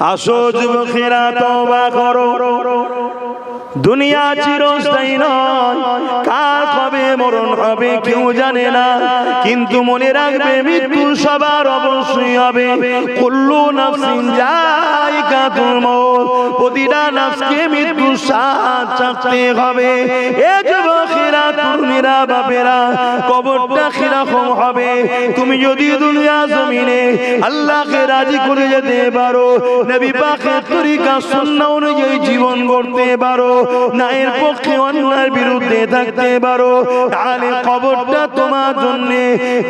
আসো যুবকেরা তওবা করো, দুনিয়া চিরস্থায়ী নয়, কার কবে মরণ হবে কেউ জানে না, কিন্তু মনে রাখবে মৃত্যু সবার অবশ্যই হবে। কুল্লু নাফসিন যায়িকাতুল মউত, প্রতিটা নাফসকে মৃত্যু স্বাদ চাখতে হবে। এ যুবকেরা, তরুণীরা, বাপেরা, কবরটা কিরকম হবে? তুমি যদি দুনিয়া জমিনে আল্লাহকে রাজি করে যেতে পারো, নবী পাকের তরিকা সুন্নাহ অনুযায়ী জীবন গড়তে পারো, ন্যায়ের পক্ষে অন্যায়ের বিরুদ্ধে থাকতে পারো, তাহলে কবরটা তোমার জন্য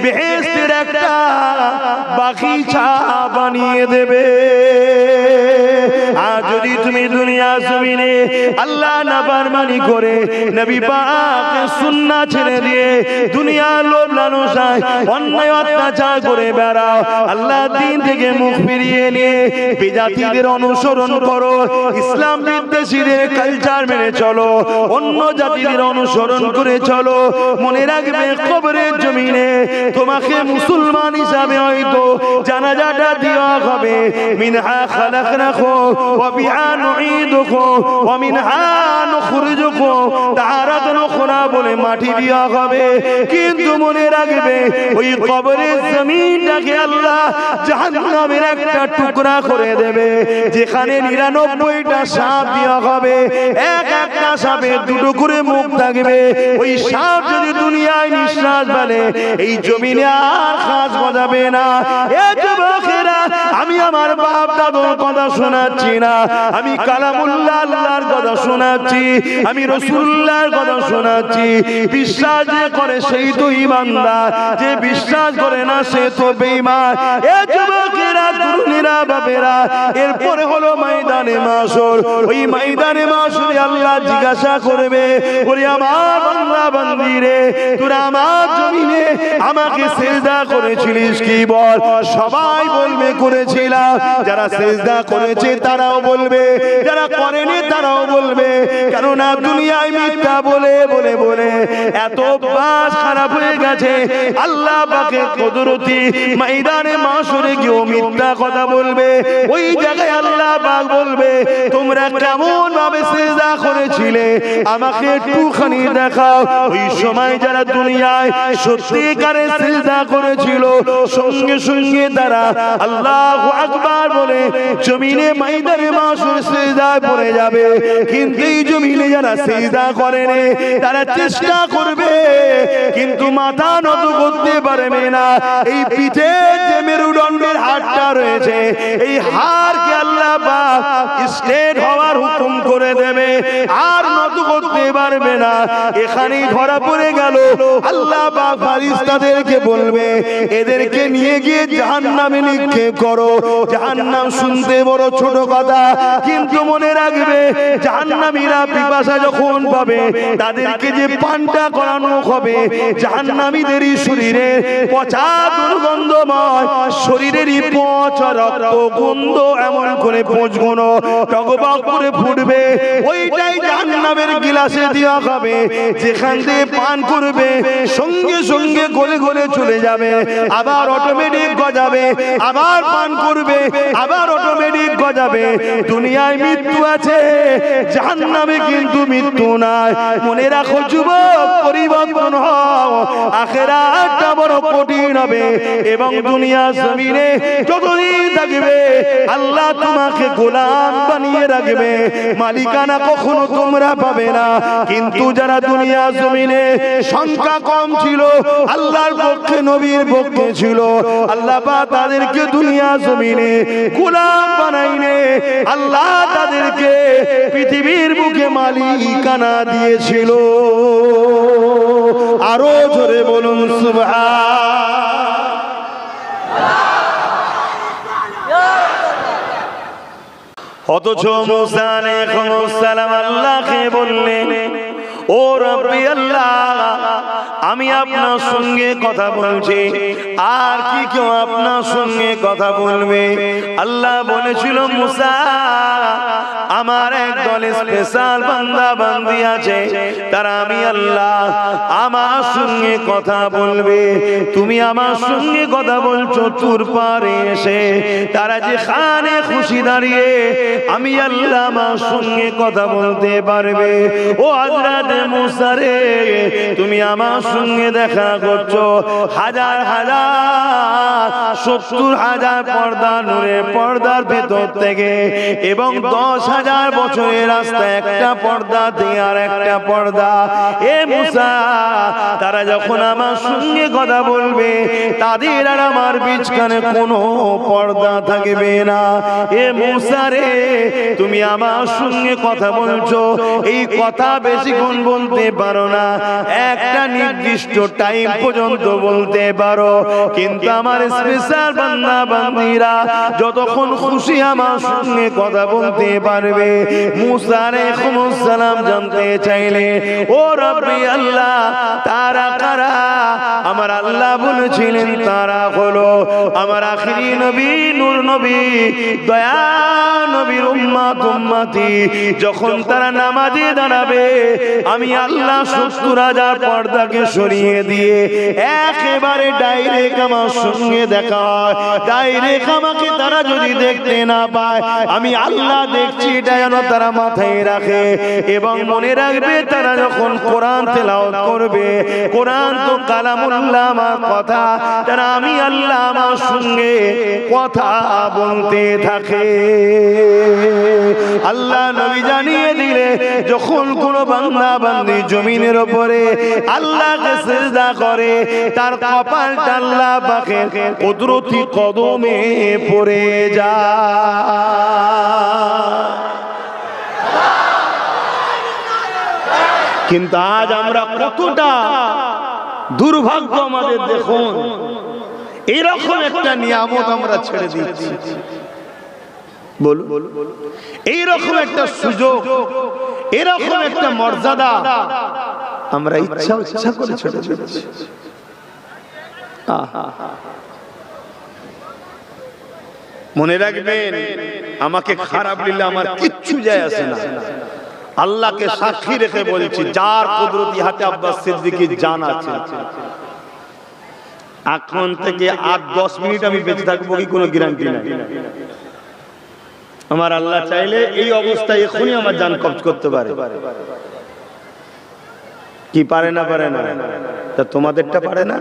বেহেশতের একটা বাগিচা বানিয়ে দেবে। আর যদি তুমি দুনিয়া জমিনে আল্লাহ নাফরমানি করে নবী পাকের সুন্নাহ ছেড়ে দিয়ে দুনিয়ার লোভ লালসায় অন্যায় অত্যাচার করে বেড়াও, আল্লাহ দ্বীন থেকে মুখ ফিরিয়ে নিয়ে বিজাতিদের অনুসরণ করো, ইসলাম বিদ্বেষীদের কালচার মেনে চলো, অন্য জাতিদের অনুসরণ করে চলো, মনে রাখবে কবরের জমিনে তোমাকে মুসলমান হিসাবে হয়তো জানাজাটা দেওয়া হবে। মিনহা খালাকনাকুম ওয়া বিহা নুঈদুকুম ওয়া মিনহা নুখরিজুকুম তারাতান উখরা বলে মাটি দেওয়া হবে। কিন্তু মনে রাখবে ওই কবরের জমিনটাকে আল্লাহ জাহান্নামের একটা টুকরা করে দেবে, যেখানে 99টা সাপ দেওয়া হবে, একটা সাপের দুটো করে মুখ থাকবে। ওই সাপ যদি দুনিয়ায় নিঃশ্বাস ফেলে এই জমিনে আর কাজ বাজাবে না। এ যুবকেরা, আমি আমার বাপ দাদুর কথা শোনাচ্ছি না, আমি কালামুল্লাহ আল্লাহর কথা শোনাচ্ছি, আমি রাসূলুল্লাহর কথা শোনাচ্ছি। বিশ্বাস যে করে সেই তো ঈমানদার, যে বিশ্বাস করে না সে তো বেঈমান। এ যুবকেরা, তরুণীরা, বাপেরা, এরপরে হলো ময়দানে মাশর। ওই ময়দানে মাশরে আল্লাহ জিজ্ঞাসা করবে, ওরে আমার বান্দা বান্দি রে, তোরা আমার জমিনে আমাকে সিজদা করেছিলিস কি বল? সবাই বলবে করেছিলাম। যারা সিজদা করেছে তারাও বলবে, যারা করেনি তারাও বলবে, কেননা দুনিয়ায় মিথ্যা বলে বলে বলে এত অভ্যাস খারাপ হয়ে গেছে। আল্লাহ পাকের কুদরতি ময়দানে মাশরে গিয়ে মিথ্যা কথা বলবে। ওই জায়গায় আল্লাহ পাক বলবে, তোমরা কেমন ভাবে সিজদা করেছিলে আমাকে একটুখানি দেখাও। ওই সময় যারা দুনিয়ায় সত্যিকারে সিজদা করেছিল, সঙ্গে সঙ্গে তারা আল্লাহু আকবার বলে জমিনে ময়দানে মাশর সিজদায় পড়ে যাবে। কিন্তু এই জমিনে যারা সিজদা করেনি তারা চেষ্টা করবে, কিন্তু মাথা নত করতে পারবে না। এই পিঠে যে মেরুদণ্ডের হাড়টা রয়েছে, এই হাড়কে আল্লাহ পাক স্ট্রেট হওয়ার হুকুম করে দেবে, আর নত করতে পারবে না। এখানেই ধরা পড়ে গেল। আল্লাহ পাক ফেরেশতাদেরকে বলবে, এদেরকে নিয়ে গিয়ে জাহান্নামে নিক্ষেপ করো। জাহান্নাম শুনতে বড় ছোট কথা, কিন্তু মনে রাখবে জাহান্নামীরা পিপাসা যখন পাবে তাদেরকে যে পানটা করানো হবে, জাহান্নামীদেরই শরীরে পচা দুর্গন্ধময় শরীরেরই পচা রক্ত গন্ধ এমন করে পচগুনো টগবগ করে ফুটবে। ওইটাই জাহান্নামের গিলাসে দেওয়া হবে, যেখান থেকে পান করবে সঙ্গে সঙ্গে গলে গলে চলে যাবে, আবার অটোমেটিক গজাবে, আবার পান করবে, আবার অটোমেটিক গজাবে। দুনিয়ায় মৃত্যু আছে, জাহান্নামে কিন্তু মৃত্যু নাই। মনে রাখো যুবক, পরিবর্তন হও, আখিরাতটা বড় কঠিন হবে। এবং দুনিয়া জমিনে যতদিন থাকবে আল্লাহ তোমাকে গোলাম বানিয়ে রাখবে, মালিকানা কখনো তোমরা পাবে না। কিন্তু যারা দুনিয়া জমিনে সংখ্যা কম ছিল, আল্লাহর পক্ষে নবীর পক্ষে ছিল, আল্লাহ পাক তাদেরকে দুনিয়া জমিনে গোলাম বানাইনে আল্লাহ তাদেরকে পৃথিবীর বুকে মালিকানা দিয়েছিল। আরো জোরে বলুন সুবহান। অথচ মুসা আলাইহিস সালাম আল্লাহকে বললেন, ও রব্বি আল্লাহ, আমি আপনার সঙ্গে কথা বলছি, আর কি কেউ আপনার সঙ্গে কথা বলবে? আল্লাহ বলেছিল, মুসা আমার একদল স্পেশাল বান্দা বান্দি আছে, তারা আমি আল্লাহ আমার সঙ্গে কথা বলবে। তুমি আমার সঙ্গে কথা বলছো, তোর পারে এসে তারা যে খানে খুশি দাঁড়িয়ে আমি আল্লাহ আমার সঙ্গে কথা বলতে পারবে। ও হযরত মুসা রে, তুমি আমার সঙ্গে দেখা করছো, হাজার হাজার 70,000 পর্দা নূরের পর্দার ভেতর থেকে এবং 10,000 বছরের রাস্তা একটা পর্দা দিয়ে আর একটা পর্দা। এ মুসা, তারা যখন আমার সঙ্গে কথা বলবে তাদের আর আমার বিচখানে কোনো পর্দা থাকবে না। এ মুসা রে, তুমি আমার সঙ্গে কথা বলছো, এই কথা বেশিক্ষণ বলতে পারো না, একটা নির্দিষ্ট টাইম পর্যন্ত বলতে পারো, কিন্তু আমার স্পেশাল বান্দা বান্দীরা যতক্ষণ খুশি আমার সঙ্গে কথা বলতে পারবে। মুসা আলাইহিস সালাম জানতে চাইলে, ও রব্বি আল্লাহ, তারা কারা? আমার আল্লাহ বলেছিলেন তারা হলো আমার আখিরি নবী, নূর নবী, দয়া নবীর উম্মত উম্মতি। যখন তারা নামাজে দাঁড়াবে আমি আল্লাহ 70,000 পর্দাকে সরিয়ে দিয়ে একেবারে ডাইরেক্ট আমার সঙ্গে দেখা হয়। ডাইরেক্ট আমাকে তারা যদি দেখতে না পায়, আমি আল্লাহ দেখছি, এটা যেন তারা মাথায় রাখে এবং মনে রাখবে। তারা যখন কোরআন তেলাওয়াত করবে, কোরআন তো কালামুল্লাহ, আমার কথা, তারা আমি আল্লাহ আমার সঙ্গে কথা বলতে থাকে। আল্লাহ নবী জানিয়ে দিলে, যখন কোন বান্দা বান্দি জমিনের উপরে আল্লাহকে সিজদা করে, তার কপালটা আল্লাহ পাকের কুদরতি কদমে পড়ে যায়। কিন্তু আজ আমরা কতটা দুর্ভাগ্য আমাদের, দেখুন এরকম একটা নিয়ামত আমরা ছেড়ে দিচ্ছি। বলুন, এইরকম একটা সুযোগ, এরকম একটা মর্যাদা আমরা ইচ্ছা করে ছেড়ে দিচ্ছি। মনে রাখবেন, আমাকে খারাপ দিলে আমার কিচ্ছু যায় আসে না। আল্লাহকে সাক্ষী রেখে বলছি, যার কুদরতি হাতে আব্বাস সিদ্দিকীর জান আছে, এখন থেকে 8-10 মিনিট আমি বেঁচে থাকবো কি কোনো গ্যারান্টি নাই। আমার আল্লাহ চাইলে এই অবস্থায় এখনই আমার জান কবজ করতে পারে। কি পারে না? পারে না? তা তোমাদেরটা পারে না?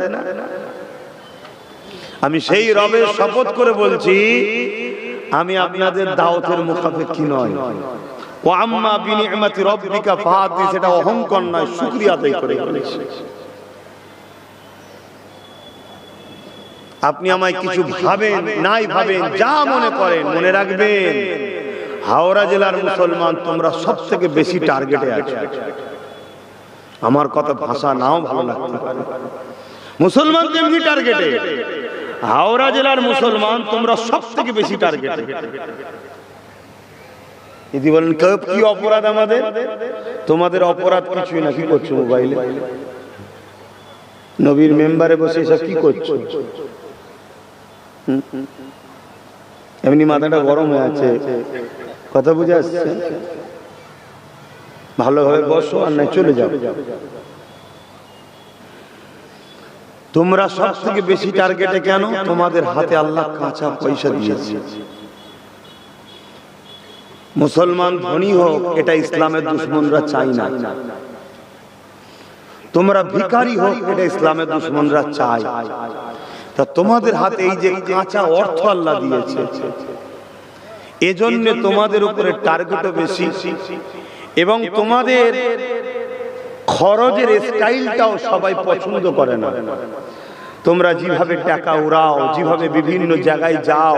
আমি সেই রবের শপথ করে বলছি, আমি আপনাদের দাওয়াতের মুখাপেক্ষী নয়। ওয়া আম্মা বিনি'মাতি রাব্বিকা ফাহাদ্দিস, এটা অহংকার নয়, শুকরিয়া আদায় করে বলেছি। আপনি আমায় কিছু ভাবেন নাই ভাবেন, যা মনে করেন, মনে রাখবেন হাওড়া জেলার মুসলমান তোমরা সবথেকে বেশি টার্গেটে আছো। আমার কথা ভাষা নাও ভালো লাগতে পারে, মুসলমান তেমনি টার্গেটে। হাওড়া জেলার মুসলমান তোমরা সবথেকে বেশি টার্গেটে। যদি বলেন কি অপরাধ আমাদের, তোমাদের অপরাধ কিছুই না। কি করছো মোবাইলে, নবীর মেম্বারে বসে এসব কি করছো? এমনি মাথাটা গরম হয়ে আছে, কথা বুঝে আসছে? ভালোভাবে বসো, আর নাই চলে যাও। তোমরা সব থেকে বেশি টার্গেটে কেন? তোমাদের হাতে আল্লাহ কাঁচা পয়সা দিয়েছে। মুসলমান ধনী হোক, এটা ইসলামের দুশমনরা চায় না। তোমরা ভিখারি হোক, এটা ইসলামের দুশমনরা চায়। তা তোমাদের হাতে এই যে কাঁচা অর্থ আল্লাহ দিয়েছে, এজন্য তোমাদের উপরে টার্গেটও বেশি এবং তোমাদের খরচের স্টাইলটাও সবাই পছন্দ করে না। তোমরা যেভাবে টাকা উড়াও, যেভাবে বিভিন্ন জায়গায় যাও,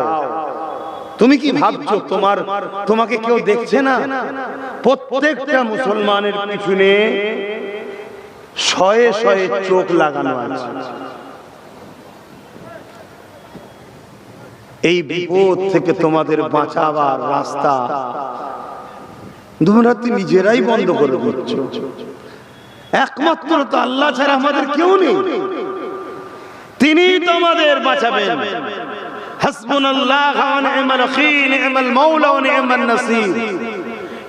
তুমি কি ভাবছো তোমাকে কেউ দেখছে না? প্রত্যেকটা মুসলমানের পিছনে শয়ে শয়ে চোখ লাগানো আছে। এই বিপদ থেকে তোমাদের বাঁচাবার রাস্তা তোমরা নিজেরাই বন্ধ করে দিচ্ছ। একমাত্র তো আল্লাহ ছাড়া আমাদের কেউ নেই, তিনি তোমাদের বাঁচাবেন। হাসবুনাল্লাহু ওয়া নি'মাল ওয়াকিল, নি'মাল মাওলা ওয়া নি'মান নাসির।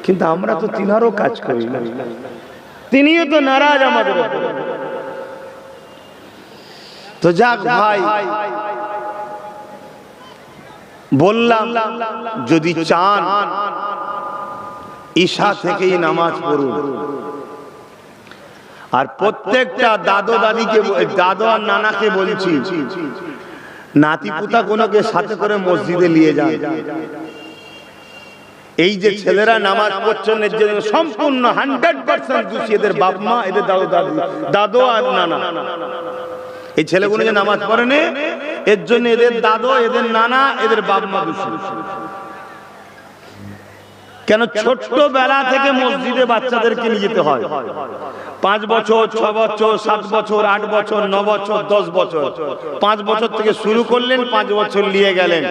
কিন্তু আমরা তো তিনারও কাজ করি না, তিনিও তো নারাজ আমাদের উপরে। তো যাক ভাই, বললাম যদি চান ঈশা থেকেই নামাজ পড়ুন। আর প্রত্যেকটা দাদু দাদিকে, দাদু আর নানাকে বলছি, নাতি পুতা কোনোকে সাথে করে মসজিদে নিয়ে যান। এই যে ছেলেরা নামাজ পড়ছেন এর জন্য সম্পূর্ণ 100% দোষী এদের বাপ মা, এদের দাদু দাদি, দাদু আর নানা। এই ছেলেগুলো যে নামাজ পড়ে না এর জন্য এদের দাদু, এদের নানা, এদের বাপ মা দোষী। কেন ছোট্টবেলা থেকে মসজিদে বাচ্চাদেরকে নিয়ে যেতে হয়। 5 বছর, 6 বছর, 7 বছর, 8 বছর, 9 বছর, 10 বছর। 5 বছর থেকে শুরু করলেন, 5 বছর নিয়ে গেলেন,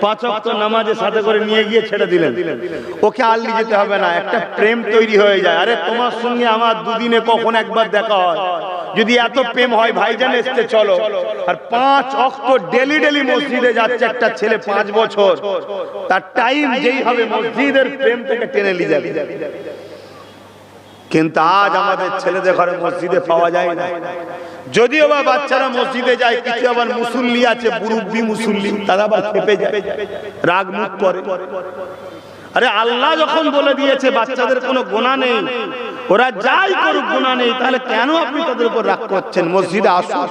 5 ওয়াক্ত নামাজের সাথে করে নিয়ে গিয়ে ছেড়ে দিলেন। ওকে আর নিয়ে যেতে হবে না, একটা প্রেম তৈরি হয়ে যায়। আরে তোমার সঙ্গে আমার দুদিনে কখন একবার দেখা হয়, যদি এত প্রেম হয় ভাইজান এসতে চলো। আর 5 ওয়াক্ত ডেলি ডেলি মসজিদে যাচ্ছে একটা ছেলে 5 বছর, তার টাইম যেই হবে মসজিদের প্রেম থেকে টেনে নিয়ে যাবে। কিন্তু আজ আমাদের ছেলেদের ঘরে মসজিদে পাওয়া যায় না। যদিও বা বাচ্চারা মসজিদে যায়, কিছু আবার মুসল্লি আছে, মুরব্বি মুসল্লি, তারা আবার খেপে যায়, রাগ মুখ করে। আরে আল্লাহ যখন বলে দিয়েছে বাচ্চাদের কোনো গুনাহ নেই, ওরা যাই করুক গুনাহ নেই, তাহলে কেন আপনি তাদের উপর রাগ করছেন? মসজিদে আসো,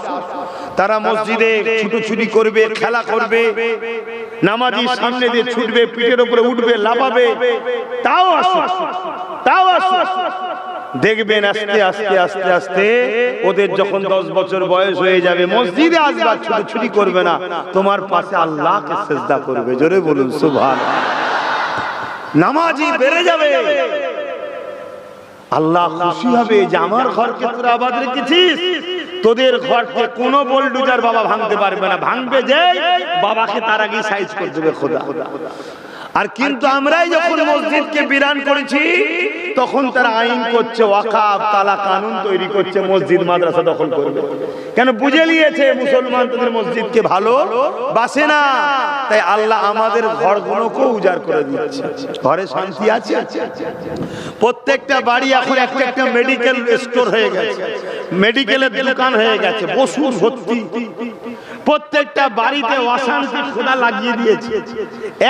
তারা মসজিদে ছুটোছুটি করবে, খেলা করবে, নামাজির সামনে দিয়ে ছুটবে, পিঠের উপরে উঠবে, লাফাবে, তাও আসো, তাও আসো। দেখবেন আস্তে আস্তে আস্তে আস্তে ওদের যখন 10 বছর বয়স হয়ে যাবে, মসজিদে আসবে, ছুটোছুটি করবে না, তোমার পাশে আল্লাহকে সিজদা করবে। জোরে বলুন সুবহানাল্লাহ। নামাজি বেড়ে যাবে, আল্লাহ খুশি হবে যে আমার ঘরকে তোরা আবাদ রেখেছিস। তোদের ঘরকে কোনো বোলডুজার বাবা ভাঙতে পারবে না, ভাঙবে যে বাবাকে তার আগে সাইজ করে দেবে খোদা। আর কিন্তু আমরাই যখন মসজিদকে বিরান করেছি তখন তারা আইন করছে, ওয়াকাফ তালা কানুন তৈরি করছে, মসজিদ মাদ্রাসা দখল করবে। কেন? বুঝে নিয়েছে মুসলমান তাদের মসজিদকে ভালো বাসে না, তাই আল্লাহ আমাদের ঘরগুলোকেও উজাড় করে দিচ্ছে। ঘরে শান্তি আছে? প্রত্যেকটা বাড়ি এখন একটা একটা মেডিকেল স্টোর হয়ে গেছে, মেডিকেলের দোকান হয়ে গেছে, ওষুধ ভর্তি। প্রত্যেকটা বাড়িতে অশান্তি খোদা লাগিয়ে দিয়েছে।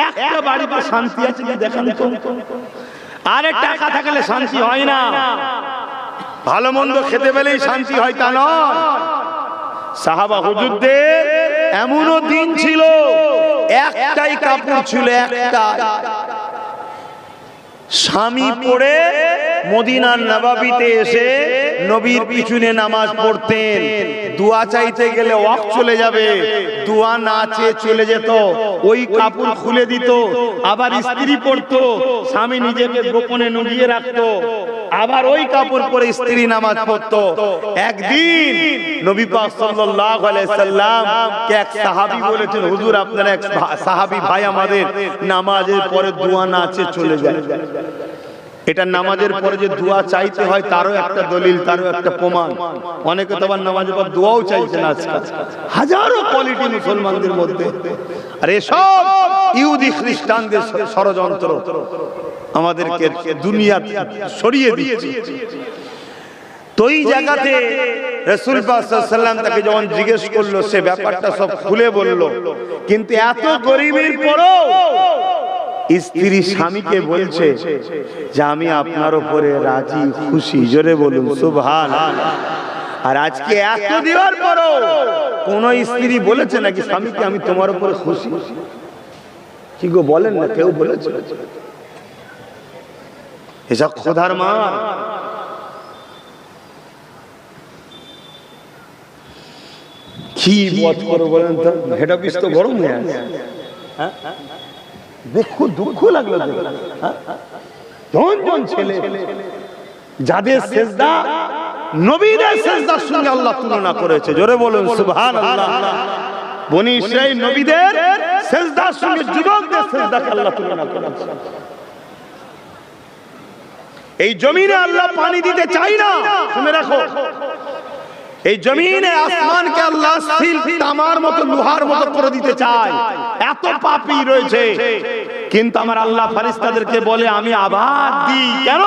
একটা বাড়িতে শান্তি আছে কি দেখেন তো? আরে টাকা থাকলে শান্তি হয় না, ভালো মন্দ খেতে পেলেই শান্তি হয় তা নয়। সাহাবা হুজুরদের এমনও দিন ছিল একটাই কাপড় ছিল, একটা স্বামী পড়ে মদিনার নবাবিতে এসে নবীর পিছনে নামাজ পড়তেন। দোয়া চাইতে গেলে ওয়াক্ত চলে যাবে, দোয়া না চেয়ে চলে যেত, ওই কাপড় খুলে দিত, আবার স্ত্রী পড়তো, স্বামী নিজেকে গোপনে নুকিয়ে রাখতো, আবার ওই কাপড় পরে স্ত্রী নামাজ পড়তো। একদিন নবী পাক সাল্লাল্লাহু আলাইহি সাল্লাম কে এক সাহাবী বলেছেন, হুজুর আপনার এক সাহাবী ভাই আমাদের নামাজের পরে দোয়া না চেয়ে চলে যায়। এটা নামাজের পরে যে দোয়া চাইতে হয় তারও একটা দলিল, তারও একটা প্রমাণ। অনেকে তো আবার নামাজের পর দোয়াও চাইছে না আজকাল, হাজারো কোয়ালিটি মুসলমানদের মধ্যে। আর এসব ইহুদি খ্রিস্টানদের ষড়যন্ত্র আমাদেরকে দুনিয়া সরিয়ে দিচ্ছে। তো এই জায়গাতে রাসূল পাক সাল্লাল্লাহু আলাইহি ওয়াসাল্লাম তাকে যখন জিজ্ঞেস করলো, সে ব্যাপারটা সব খুলে বলল। কিন্তু এত গরিবের পরেও স্ত্রী স্বামীকে বলছে যে আমি আপনার উপরে রাজি খুশি। জোরে বলুন সুবহানাল্লাহ। আর আজকে এত দেওয়ার পরও কোন স্ত্রী বলেছে নাকি স্বামীকে আমি তোমার উপরে খুশি? কি গো বলেন না, কেউ বলেছে? এসব খোদার মার। কি বধ করো বলেন তো? হেড অফিস তো গরম হয়ে আছে। হ্যাঁ, দেখো দুঃখ লাগলো। জন ছেলে যাদের সেজদা নবীদের সেজদার সঙ্গে আল্লাহ তুলনা করেছে। জোরে বলুন সুবহানাল্লাহ। বনি ইসরাইল নবীদের সেজদার সঙ্গে যুবকদের সেজদাকে আল্লাহ তুলনা করেছে। এই জমিনে আল্লাহ পানি দিতে চাই না, শুনে রাখো। এই জমিনে আসমানকে আল্লাহ সিল তামার মতো লোহার মতো করে দিতে চায়, এত পাপী রয়েছে। কিন্তু আমার আল্লাহ ফেরেশতাদেরকে বলে আমি আবার দিই। কেন?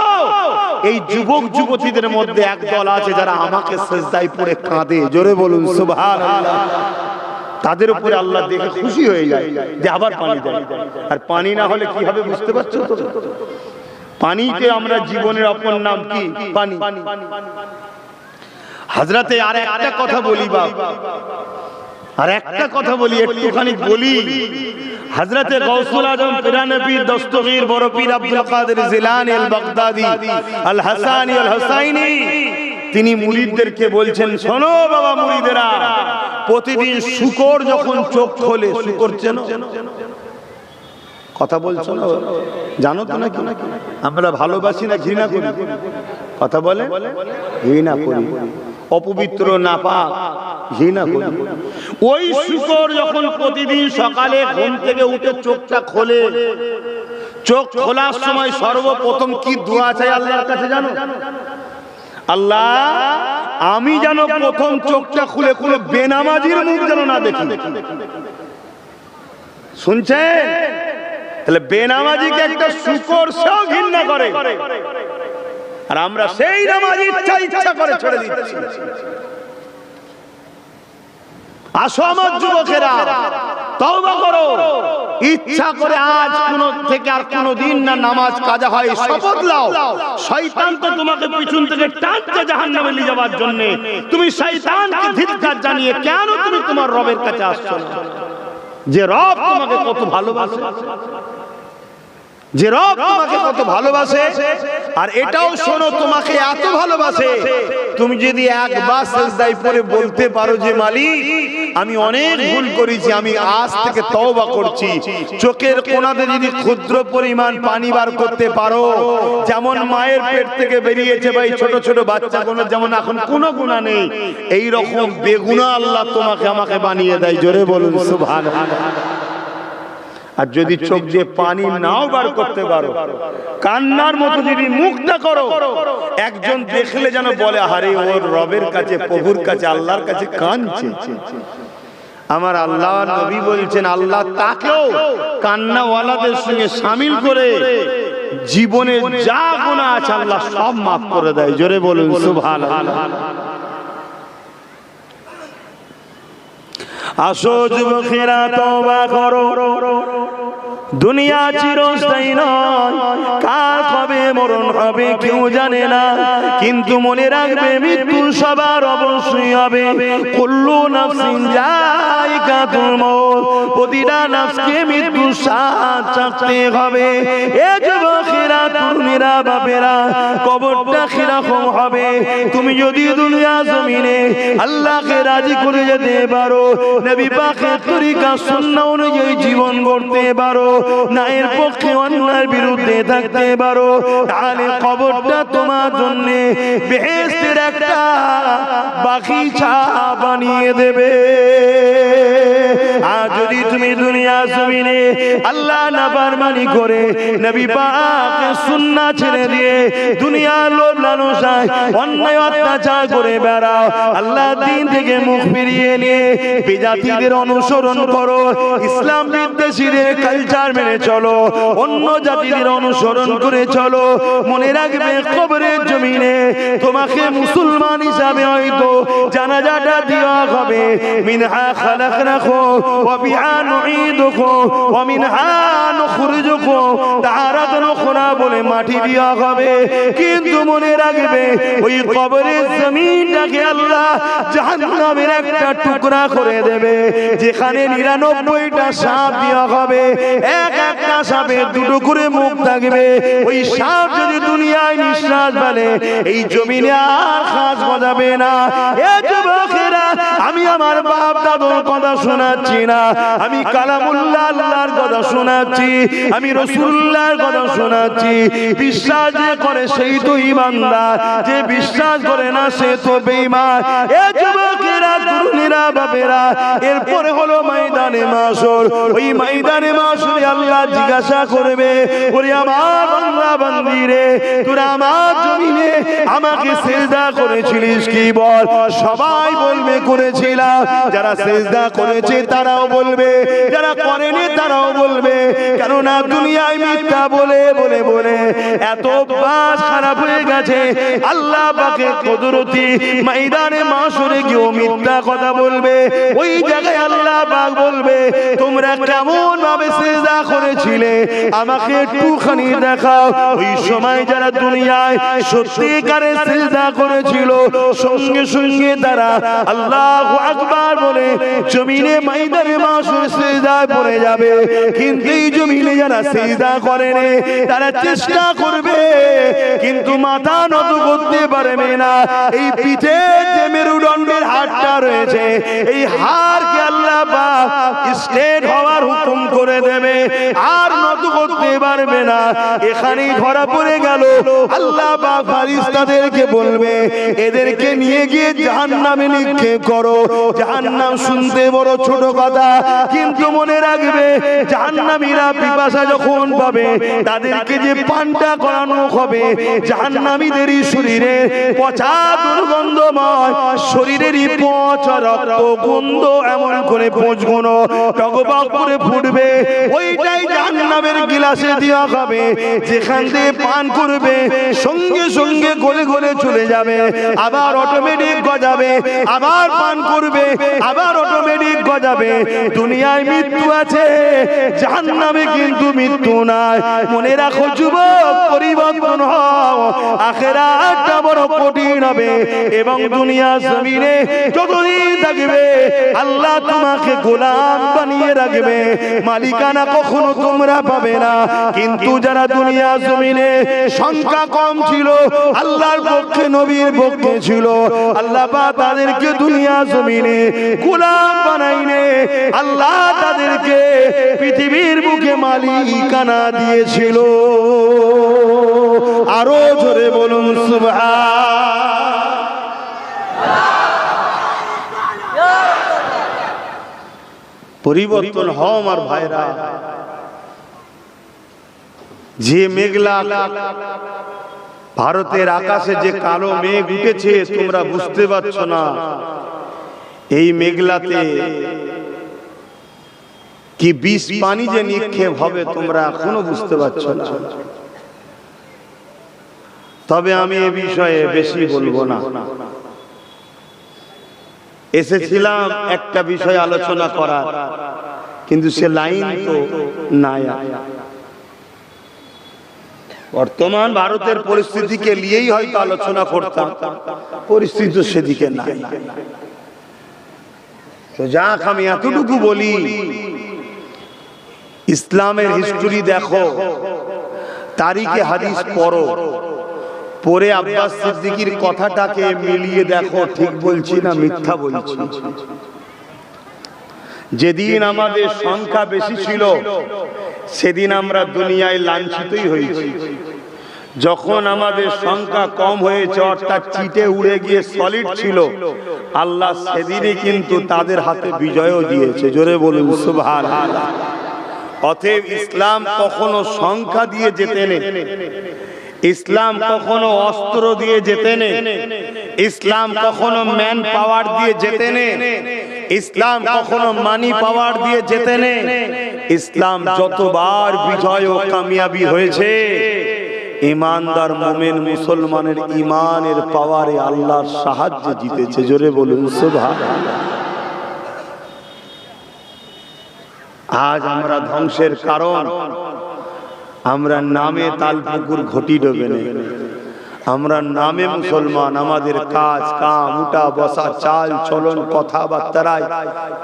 এই যুবক যুবতীদের মধ্যে একদল আছে যারা আমাকে সিজদায় পড়ে কাঁদে। জোরে বলুন সুবহানাল্লাহ। তাদের উপরে আল্লাহ দেখে খুশি হয়ে যায় যে আবার পানি দেয়। আর পানি না হলে কি হবে বুঝতে পারছো তো? পানিকে আমরা জীবনের অপর নাম কি? পানি। হযরতে আর একটা কথা বলি বাপ, আর একটা কথা বলি, একটুখানি বলি। হযরতে গাউসুল আজম পিরানবী দস্তগীর বড় পীর আব্দুল কাদের জিলানী আল বাগদাদি আল হাসানী আল হুসাইনি তিনি মুরিদদেরকে বলছেন, শোনো বাবা মুরিদেরা, প্রতিদিন শুকর যখন চোখ খোলে, শুকর চেনো? কথা বলছো না? জানো তো নাকি? আমরা ভালোবাসি না ঘৃণা করি? কথা বলে ঘৃণা করি, অপবিত্র নাপাক ঘৃণা করি। ওই শুকর যখন প্রতিদিন সকালে ঘুম থেকে উঠে চোখটা খোলে, চোখ খোলার সময় সর্বপ্রথম কি দোয়া চাই আল্লাহর কাছে জানো? আল্লাহ, আমি যেন প্রথম চোখটা খুলে খুলে বেনামাজির মুখ যেন না দেখি। শুনছেন? তাহলে বেনামাজিকে একটা শুকর সেও ঘৃণা করে, আর আমরা সেই নামাজ ইচ্ছা করে ছেড়ে দিচ্ছি। আসো আমার যুবকেরা, তওবা করো, ইচ্ছা করে আজ কোন থেকে আর কোনদিন না নামাজ কাজা হয় শপথ নাও। শয়তান তো তোমাকে পিছন থেকে টানছে জাহান্নামে নিয়ে যাওয়ার জন্য। তুমি শয়তানকে ধিক্কার জানিয়ে কেন তুমি তোমার রবের কাছে আসছো না? যে রব তোমাকে কত ভালোবাসে, যে রব তোমাকে কত ভালোবাসে। আর এটাও শোনো, তোমাকে এত ভালোবাসে, তুমি যদি একবার সিজদায় পড়ে বলতে পারো যে মালিক আমি অনেক ভুল করেছি, আমি আজ থেকে তওবা করছি, চোখের কোণাতে যদি ক্ষুদ্র পরিমাণ পানি বার করতে পারো, যেমন মায়ের পেট থেকে বেরিয়েছে ভাই ছোট ছোট বাচ্চাগুলো যেমন এখন কোনো গুনাহ নেই, এই রকম বেগুনাহ আল্লাহ তোমাকে আমাকে বানিয়ে দেয়। জোরে বলুন সুবহানাল্লাহ। আর যদি চোখ দিয়ে পানি নাও বার করতে পারো, কান্নার মতো যদি মুখটা করো, একজন দেখলে যেন বলে আরে ওর রবের কাছে, প্রভুর কাছে, আল্লাহর কাছে কাঁদছে। আমার আল্লাহ নবী বলছেন আল্লাহ তাকেও কান্নাওয়ালাদের সঙ্গে শামিল করে জীবনে যা গুনাহ আছে আল্লাহ সব মাফ করে দেয়। জোরে বলুন সুবহানাল্লাহ। আসো যুবকেরা তওবা করো, দুনিয়া চিরস্থায়ী নয়, কার কবে মরণ হবে কেউ জানে না, কিন্তু মনে রাখবে মৃত্যু সবার অবশ্যই হবে। কুল্লু নাফসিন যায়িকাতুল মউত, প্রতিটা নফসকে মৃত্যু স্বাদ চাখতে হবে। এ যুবকেরা, তরুণীরা, বাপেরা, কবরটা কিরকম হবে? তুমি যদি দুনিয়া জমিনে আল্লাহকে রাজি করে যেতে পারো, নবী পাকের তরিকা সুন্নাহ অনুযায়ী জীবন গড়তে পারো, ন্যায়ের পক্ষে অন্যায়ের বিরুদ্ধে থাকতে পারো, তাহলে কবরটা তোমার জন্য বেহেশতের একটা বাগিচা বানিয়ে দেবে। আর যদি তুমি দুনিয়া জমিনে আল্লাহ নাফরমানি করে নবী পাকের সুন্নাহ ছেড়ে দিয়ে দুনিয়ার লোভ লালসায় অন্যায় অত্যাচার করে বেড়াও, আল্লাহর দ্বীন থেকে মুখ ফিরিয়ে নিয়ে বিজাতিদের অনুসরণ করো, ইসলাম বিদ্বেষীদের কালচার মেনে চলো, অন্য জাতিদের অনুসরণ করে চলো, মনে রাখবে কবরের জমিনে তোমাকে মুসলমান হিসাবে হয়তো জানাজাটা দেওয়া হবে। মিনহা খালাকনাকুম ওয়া বিহা নুঈদুকুম ওয়া মিনহা নুখরিজুকুম তারাতান উখরা বলে মাটি দেওয়া হবে। কিন্তু মনে রাখবে ওই কবরের জমিনটাকে আল্লাহ জাহান্নামের একটা টুকরা করে দেবে, যেখানে 99টা সাপ দেওয়া হবে, একটা সাপে দুটো করে মুখ থাকবে। ওই সাপ যদি দুনিয়ায় নিঃশ্বাস ফেলে এই জমিনে আর খাস বাজাবে না। এ যুবকেরা, আমি আমার বাপ দাদুর কথা শোনাচ্ছি না, আমি কালামুল্লাহ আল্লাহর কথা শোনাচ্ছি, আমি রাসূলুল্লাহর কথা শোনাচ্ছি। বিশ্বাস যে করে সেই তো ঈমানদার, যে বিশ্বাস করে না সে তো বেঈমান। এ যুবকেরা, মায়েরা তরুণীরা বাপেরা এরপরে হলো ময়দানে মাশর। ওই ময়দানে মাশরে আল্লাহ জিজ্ঞাসা করবে, ওরে আমার বান্দা বান্দি রে, তোরা আমার জমিনে আমাকে সিজদা করেছিলিস কি বল? সবাই বলবে করেছিলাম। যারা সিজদা করেছে তারাও বলবে, যারা করেনি তারাও বলবে। কেননা দুনিয়ায় মিথ্যা বলে বলে বলে এত বাস খারাপ হয়ে গেছে, আল্লাহ পাকে কুদরতি ময়দানে মাশরে গিয়ে মিথ্যা কথা বলবে। ওই জায়গায় আল্লাহ পাক বলবে, তোমরা কেমন ভাবে সিজদা করেছিলে আমাকে একটুখানি দেখাও। ওই সময় যারা দুনিয়ায় সত্যিকারে সিজদা করেছিল, সঙ্গে সঙ্গে তারা আল্লাহু আকবার বলে জমিনে ময়দানে মাশরে সিজদায় পড়ে যাবে। কিন্তু এই জমিনে যারা সিজদা করেনি তারা চেষ্টা করবে কিন্তু মাথা নত করতে পারবে না। এই পিঠে যে মেরুদণ্ডের হাড়টা রয়েছে, এই হাড়কে আল্লাহ পাক স্ট্রেট হওয়ার হুকুম করে দেবে, আর নত করতে পারবে না। এখানেই ধরা পড়ে গেল। আল্লাহ পাক ফেরেশতাদেরকে বলবে, এদেরকে নিয়ে গিয়ে জাহান্নামে নিক্ষেপ করো। জাহান্নাম শুনতে বড় ছোট কথা, কিন্তু মনে রাখবে জাহান্নামীরা পিপাসা যখন পাবে তাদেরকে যে পানটা করানো হবে, জাহান্নামীদেরই শরীরে পচা দুর্গন্ধময় শরীরেরই পচা রক্ত গন্ধ এমন করে পচগুনো টগবগ করে ফুটবে। ওইটাই জাহান্নামের গিলাসে দেওয়া হবে। যেখান দিয়ে পান করবে সঙ্গে সঙ্গে গলে গলে চলে যাবে, আবার অটোমেটিক গজাবে, আবার পান করবে, আবার অটোমেটিক গজাবে। দুনিয়ায় মৃত্যু আছে, জাহান্নামে কিন্তু মৃত্যু নাই। মনে রাখো যুবক, পরিবর্তন হও, আখিরাতটা বড় কঠিন হবে। এবং দুনিয়া জমিনে যতদিন থাকবে আল্লাহ তোমাকে গোলাম বানিয়ে রাখবে, মালিকানা কখনো তোমরা পাবে না। কিন্তু যারা দুনিয়া জমিনে সংখ্যা কম ছিল, আল্লাহর পক্ষে নবীর পক্ষে ছিল, আল্লাহ পাক তাদেরকে দুনিয়া জমিনে গোলাম বানাইনে আল্লাহ তাদেরকে পৃথিবীর বুকে মালিকানা দিয়েছিল। আরো জোরে বলুন সুবহান। পরিবর্তন হও আমার ভাইরা। যে মেঘলা ভারতের আকাশে যে কালো মেঘ উঠেছে তোমরা বুঝতে পারছো না, এই মেঘলাতে কি বিষ পানি যে নিক্ষেপ হবে তোমরা এখনো বুঝতে পারছো না। তবে আমি এ বিষয়ে বেশি বলবো না। এসেছিলাম একটা বিষয় আলোচনা করা, কিন্তু সে লাইন তো নাই। বর্তমান ভারতের পরিস্থিতিকে নিয়েই হয়তো আলোচনা করতাম, পরিস্থিতি সেদিকে নাই। তো যাক, আমি এতটুকু বলি, ইসলামের হিস্টোরি দেখো, তারিখে হাদিস পড়ো, পরে আব্বাস সিদ্দিকীর কথাটাকে মিলিয়ে দেখো ঠিক বলছি না মিথ্যা বলছি। যেদিন আমাদের সংখ্যা বেশি ছিল সেদিন আমরা দুনিয়ায় লাঞ্ছিতই হয়েছি। যখন আমাদের সংখ্যা কম হয়েছে, অর্থাৎ চিটে উড়ে গিয়ে সলিড ছিল, আল্লাহ সেদিনই কিন্তু তাদের হাতে বিজয়ও দিয়েছে। জোরে বলুন সুবহানাল্লাহ। অতএব ইসলাম কখনো সংখ্যা দিয়ে জেতে নেই, ইসলাম কখনো অস্ত্র দিয়ে জেতে নেই, ইসলাম কখনো ম্যান পাওয়ার দিয়ে জেতে নেই, ইসলাম কখনো মানি পাওয়ার দিয়ে জেতে নেই। ইসলাম যতবার বিজয় ও কামিয়াবি হয়েছে, ইমানদার মুমিন মুসলমানের ইমানের পাওয়ারে আল্লাহর সাহায্যে জিতেছে। জোরে বলুন সুবহানাল্লাহ। আজ আমরা ধ্বংসের কারণ, আমরা নামে তালপুকুর ঘটি ডোবে নেই, আমরা নামে মুসলমান, আমাদের কাজ কাম উঠা বসা চাল চলন কথাবার্তায়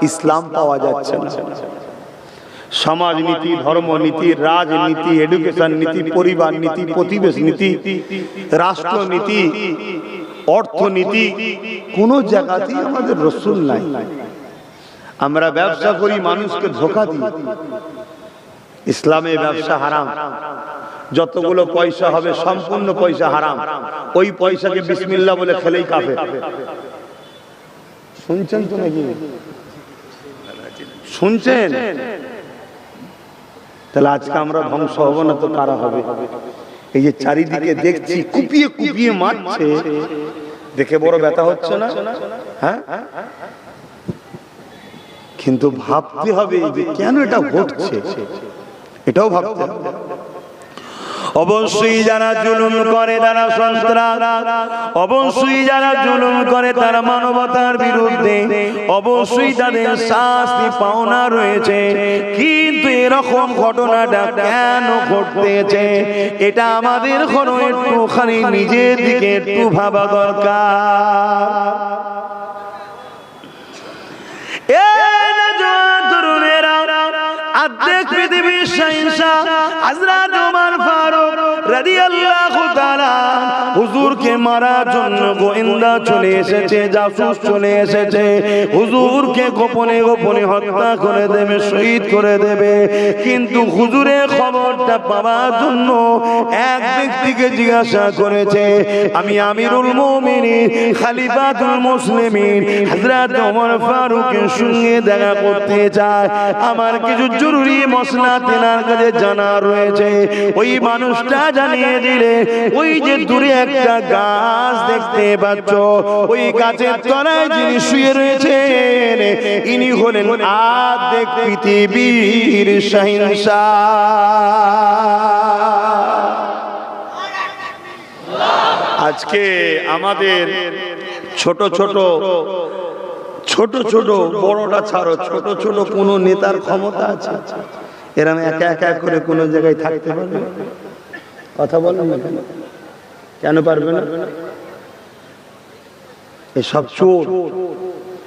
ইসলাম পাওয়া যাচ্ছে না। সমাজ নীতি, ধর্ম নীতি, রাজনীতি, এডুকেশন নীতি, পরিবার নীতি, প্রতিবেশ নীতি, রাষ্ট্রনীতি, অর্থনীতি, কোন জায়গাতেই আমাদের রসুল নাই। আমরা ব্যবসা করি, মানুষকে ধোঁকা দিই। ইসলামে ব্যবসা হারাম। যতগুলো পয়সা হবে সম্পূর্ণ পয়সা হারাম। ওই পয়সাকে বিসমিল্লাহ বলে খেলেই কাফের। শুনছেন তো নাকি? শুনছেন? তাহলে আজকে আমরা ধ্বংস হব না তো কারা হবে? এই যে চারিদিকে দেখছি কুপিয়ে কুপিয়ে মারছে, দেখে বড় ব্যথা হচ্ছে না? হ্যাঁ, কিন্তু ভাবতে হবে যে কেন এটা ঘটছে, এটাও ভাবতে হবে। অবশ্যই যারা জুলুম করে তারা সন্ত্রাস, অবশ্যই যারা জুলুম করে তারা মানবতার বিরুদ্ধে, অবশ্যই তাদের শাস্তি পাওনা রয়েছে। কিন্তু এরকম ঘটনাটা কেন ঘটতেছে এটা আমাদের কোনো একটুখানি নিজের দিকে একটু ভাবা দরকার। আর্ধেক পৃথিবীর শাহীনশাহ হযরত ওমর ফারুক রাদিয়াল্লাহু তাআলা হুজুরকে মারার জন্য গোয়েন্দা চলে এসেছে, জাসুস চলে এসেছে, হুজুরকে গোপনে গোপনে হত্যা করে দেবে, শহীদ করে দেবে। কিন্তু হুজুরের খবরটা পাওয়ার জন্য এক ব্যক্তিকে জিজ্ঞাসা করেছে, আমি আমিরুল মুমিনিন খলিফাতুল মুসলিমিন হযরত ওমর ফারুকের সঙ্গে দেখা করতে চাই, আমার কিছু জরুরি মশলা তেনার কাছে জানা রয়েছে। ওই মানুষটা জানিয়ে দিলে, ওই যে দূরে একটা গাছ দেখতে পাচ্ছ, ওই গাছের তলায় যিনি শুয়ে রয়েছেন ইনি হলেন আর্ধেক পৃথিবীর শাহীনশাহ। আজকে আমাদের ছোট ছোট ছোট ছোট বড়টা ছাড়ো, ছোট ছোট কোন নেতার ক্ষমতা আছে এরম একা একা করে কোন জায়গায় থাকতে পারবে? কথা বলেন না কেন? কেন পারবে না? এসব চোর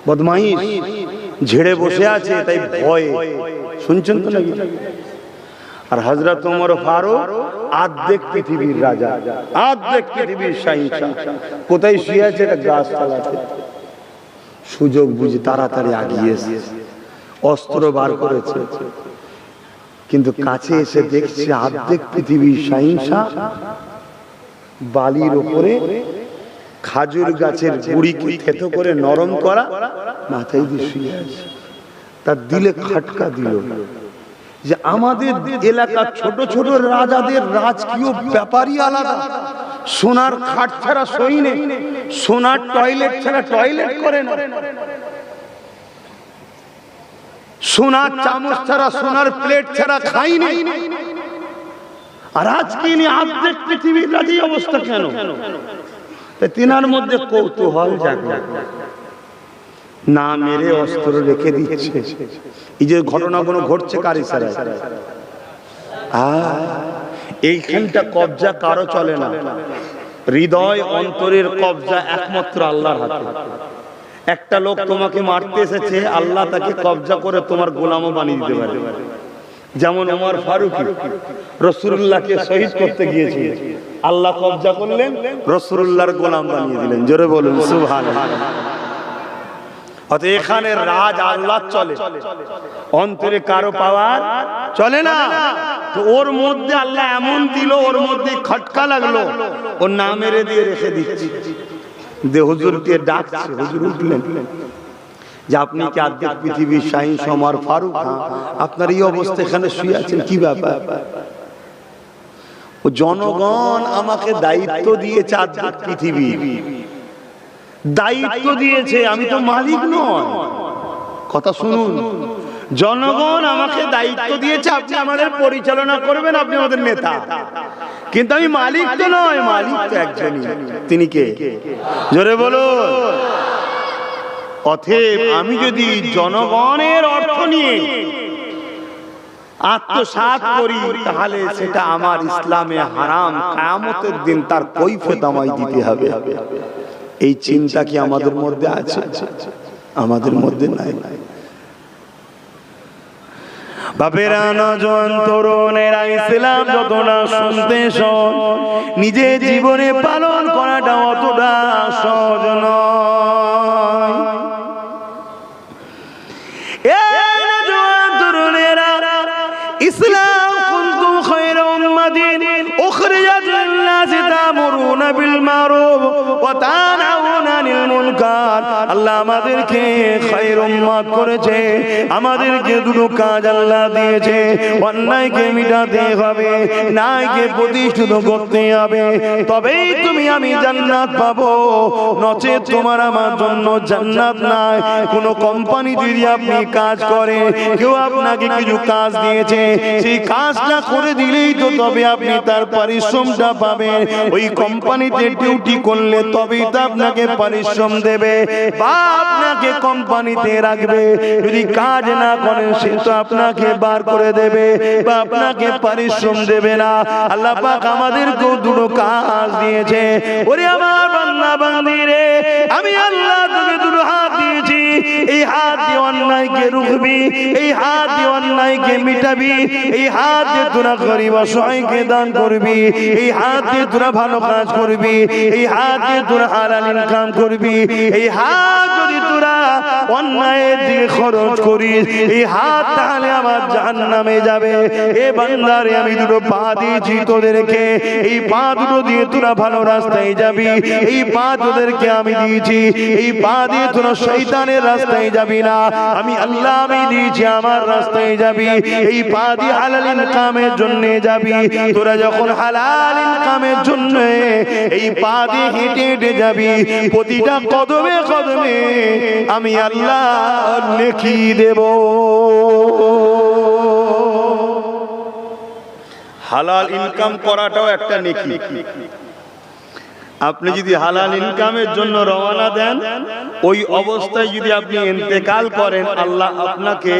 বদমাইশ ঝেড়ে বসে আছে, তাই ভয়। শুনছেন তো নাকি? আর হযরত ওমর ফারুক আর্ধেক পৃথিবীর রাজা, আর্ধেক পৃথিবীর শাহীনশাহ, কোথায় শুয়ে আছে? একটা গাছ তলাতে। সুযোগ বুঝে তাড়াতাড়ি আগিয়ে এসেছে, অস্ত্র বার করেছে, কিন্তু কাছে এসে দেখছে আর্ধেক পৃথিবীর শাহীনশাহ বালির উপরে খাজুর গাছের গুড়িকে থেতো করে নরম করা মাথায় দিয়ে শুয়ে আছে। তার দিলে খাটকা দিল যে আমাদের এলাকার ছোট ছোট রাজাদের রাজকীয় ব্যাপারই আলাদা। সোনার খাট ছাড়া সই নেই, সোনার টয়লেট ছাড়া টয়লেট করে না, সোনার চামচ ছাড়া সোনার প্লেট ছাড়া খাই নেই। আর আজকে ইনি আর্ধেক পৃথিবীর রাজি অবস্থা কেন? তিনার মধ্যে কৌতূহল জাগে, না মেরে অস্ত্র রেখে দিচ্ছে। এই যে ঘটনাগুলো ঘটছে কার ইশারায়? এইখানটা কবজা কারো চলে না, হৃদয় অন্তরের কবজা একমাত্র আল্লাহর হাতে। একটা লোক তোমাকে মারতে এসেছে, আল্লাহ তাকে কবজা করে তোমার গোলামও বানিয়ে দিতে পারে। যেমন ওমর ফারুক রাসূলুল্লাহকে শহীদ করতে গিয়েছিল, আল্লাহ কবজা করলেন, রাসূলুল্লাহর গোলাম বানিয়ে দিলেন। জোরে বলুন সুবহানাল্লাহ। অতএব এখানে রাজ আল্লাহ চলে, অন্তরে কারো পাওয়ার চলে না। তো ওর মধ্যে আল্লাহ এমন দিল, ওর মধ্যে খটকা লাগলো, ওর নাম মেরে দিয়ে রেখে দিচ্ছে। যে হুজুরকে ডাকছে, হুজুর উঠলেন যে আপনি কি আর্ধেক পৃথিবীর শাহীনশাহ ওমর ফারুক? আপনার এই অবস্থা, এখানে শুয়ে আছেন, কি ব্যাপার? ও জনগণ আমাকে দায়িত্ব দিয়েছে, আর্ধেক পৃথিবী দায়িত্ব দিয়েছে, আমি তো মালিক নয়। কথা শুনুন, জনগণ আমাকে দায়িত্ব দিয়েছে, আপনি আমাদের পরিচালনা করবেন, আপনি আমাদের নেতা, কিন্তু আমি মালিক তো নয়। মালিক তো একজনই, তিনি কে? জোরে বলো। অতএব আমি যদি জনগণের অর্থ নিয়ে আত্মসাৎ করি, তাহলে সেটা আমার ইসলামে হারাম, কিয়ামতের দিন তার কৈফিয়ত আমায় দিতে হবে। এই চিন্তা কি আমাদের মধ্যে আছে? আমাদের মধ্যে নাই। বাপেরা, নওজোয়ান তরুণেরা, ইসলাম যতটা শুনতে সহজ, নিজে জীবনে পালন করাটা অতটা সহজ নয়। ইসলাম কুনতুম খায়রা উম্মাতিন উখরিজাত লিন-নাসি তা'মুরুনা বিল মারুফ ওয়া তানহাউনা আনিল মুনকার। আল্লাহ আমাদেরকে খায়র উম্মত করেছে, আমাদেরকে দুটো কাজ আল্লাহ দিয়েছে। অন্যায়কে মিটাতে হবে, ন্যায়কে প্রতিষ্ঠিত করতে হবে, তবেই তুমি আমি জান্নাত পাবো। নচেত তোমার আমার জন্য জান্নাত নাই। কোন কোম্পানি যদি আপনি কাজ করে, কেউ আপনাকে কিছু কাজ দিয়েছে, সেই কাজটা করে দিলেই তো তবে আপনি তার পারিশ্রমটা পাবেন। ওই কোম্পানিতে ডিউটি করলে তবেই তো আপনাকে পারিশ্রম দেবে বা আপনাকে কোম্পানিতে রাখবে। যদি কাজ না করেন সে তো আপনাকে বার করে দেবে বা আপনাকে পারিশ্রম দেবে না। আল্লাহ পাক আমাদেরকেও দুটো কাজ দিয়েছে। ওরে আমার বান্দা বান্দি রে, আমি আল্লাহ তোকে দুটো হাত দিয়েছি। এই হাত দিয়ে অন্যায়কে রুখবি, এই হাত দিয়ে অন্যায়কে মিটাবি, এই হাত দিয়ে তোরা গরিব অসহায়কে দান করবি, এই হাত দিয়ে তোরা ভালো কাজ করবি, এই হাত দিয়ে তোরা হালাল ইনকাম করবি। এই হাত যদি তোরা অন্যায়ের দিকে খরচ করিস, এই হাত তাহলে আমার জাহান্নামে যাবে। এ বান্দারে আমি দুটো পা দিয়েছি তোদেরকে, এই পা দুটো দিয়ে তোরা ভালো রাস্তায় যাবি। এই পা তোদেরকে আমি দিয়েছি, এই পা দিয়ে তোরা শয়তানের রাস্তায় যাবি না। আমি আল্লাহ আমি দিয়েছি আমার রাস্তায় যাবি। এই পা দিয়ে হালাল ইনকামের জন্য যাবি। তোরা যখন হালাল ইনকামের জন্য এই পা দিয়ে হেঁটে হেঁটে যাবি, প্রতিটা কদমে কদমে আমি আল্লাহ নেকি দেব। হালাল ইনকাম করাটাও একটা নেকি। আপনি যদি হালাল ইনকামের জন্য রওনা দেন, ওই অবস্থায় যদি আপনি ইন্তেকাল করেন, আল্লাহ আপনাকে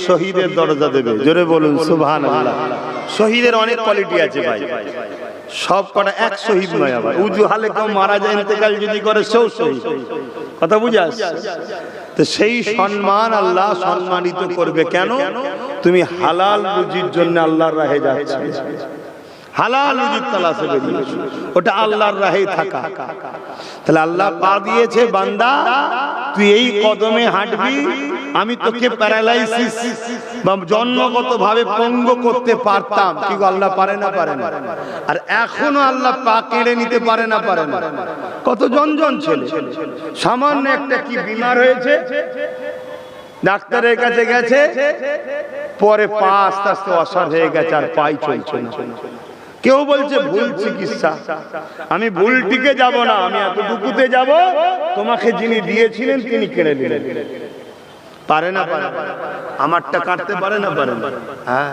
শহীদের দরজা দেবে। জোরে বলুন সুবহানাল্লাহ। শহীদের অনেক কোয়ালিটি আছে ভাই, সব কটা এক শহীদ নয়। আবার উজু হালে কেউ মারা যায়, ইন্তেকাল যদি করে সেও শহীদ। কথা বুঝে আসছে? তো সেই সম্মান আল্লাহ সম্মানিত করবে কেন? তুমি হালাল রুজির জন্য আল্লাহর রাহে যাচ্ছ, হালাল রুজির তালাশে বেরিয়েছো, ওটা আল্লাহর রাহেই থাকা। তাহলে আল্লাহ পা দিয়েছে, বান্দা তুই এই কদমে হাঁটবি। আমি তোকে প্যারালাইসিস বা জন্মগত ভাবে পঙ্গু করতে পারতাম, কিন্তু আল্লাহ পারে না, পারে না। আর এখনো আল্লাহ পা কেড়ে নিতে পারে না, পারে না। কত জন ছেলে সামান্য একটা কি বিমার হয়েছে, ডাক্তারের কাছে গেছে, পরে পা আস্তে আস্তে অসাড় হয়ে গেছে, আর পাই চলছে না। কেউ বলছে ভুল চিকিৎসা, আমি ভুলটিকে যাব না, আমি এতটুকুতে যাব, তোমাকে যিনি দিয়েছিলেন তিনি কেড়ে নিলেন। পারে না, পারে আমারটা কাটতে পারে না, পারে না। হ্যাঁ,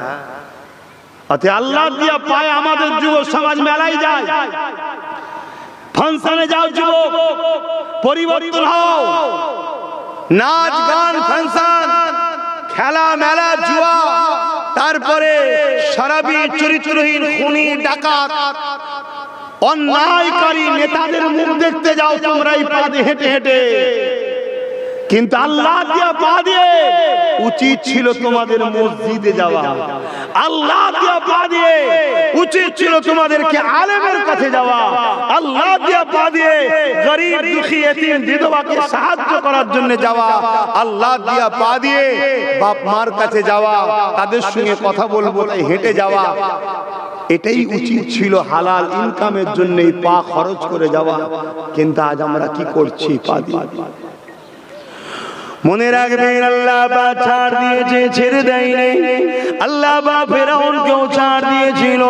অতএব আল্লাহ দিয়া পায় আমাদের যুব সমাজ মেলায় যায়, ফাংশনে যাও যুবক, পরিবর্তন হও। নাচ গান ফাংশন, খেলা মেলা জুয়া, তারপরে শরাবী চরিত্রহীন খুনি ডাকাত অন্যায়কারী নেতাদের মুখ দেখতে যাও তোমরা এই পা দিয়ে হেঁটে হেঁটে। কিন্তু আল্লাহ দিয়া পা দিয়ে উচিত ছিল তোমাদের মসজিদে যাওয়া, আল্লাহ দিয়া পা দিয়ে উচিত ছিল তোমাদেরকে আলেমের কাছে যাওয়া, আল্লাহ দিয়া পা দিয়ে গরিব দুঃখী এতিম বিধবাকে সাহায্য করার জন্য যাওয়া, আল্লাহ দিয়া পা দিয়ে বাপ মার কাছে যাওয়া, তাদের সঙ্গে কথা বলবো তাই হেঁটে যাওয়া। এটাই উচিত ছিল, হালাল ইনকামের জন্য পা খরচ করে যাওয়া। কিন্তু আজ আমরা কি করছি? পা দিয়ে মনে রাখবেন আল্লাহ বা ছাড় দিয়েছে, ছেড়ে দেয়নি। আল্লাহ বা ফেরাউনকেও ছাড় দিয়েছিল,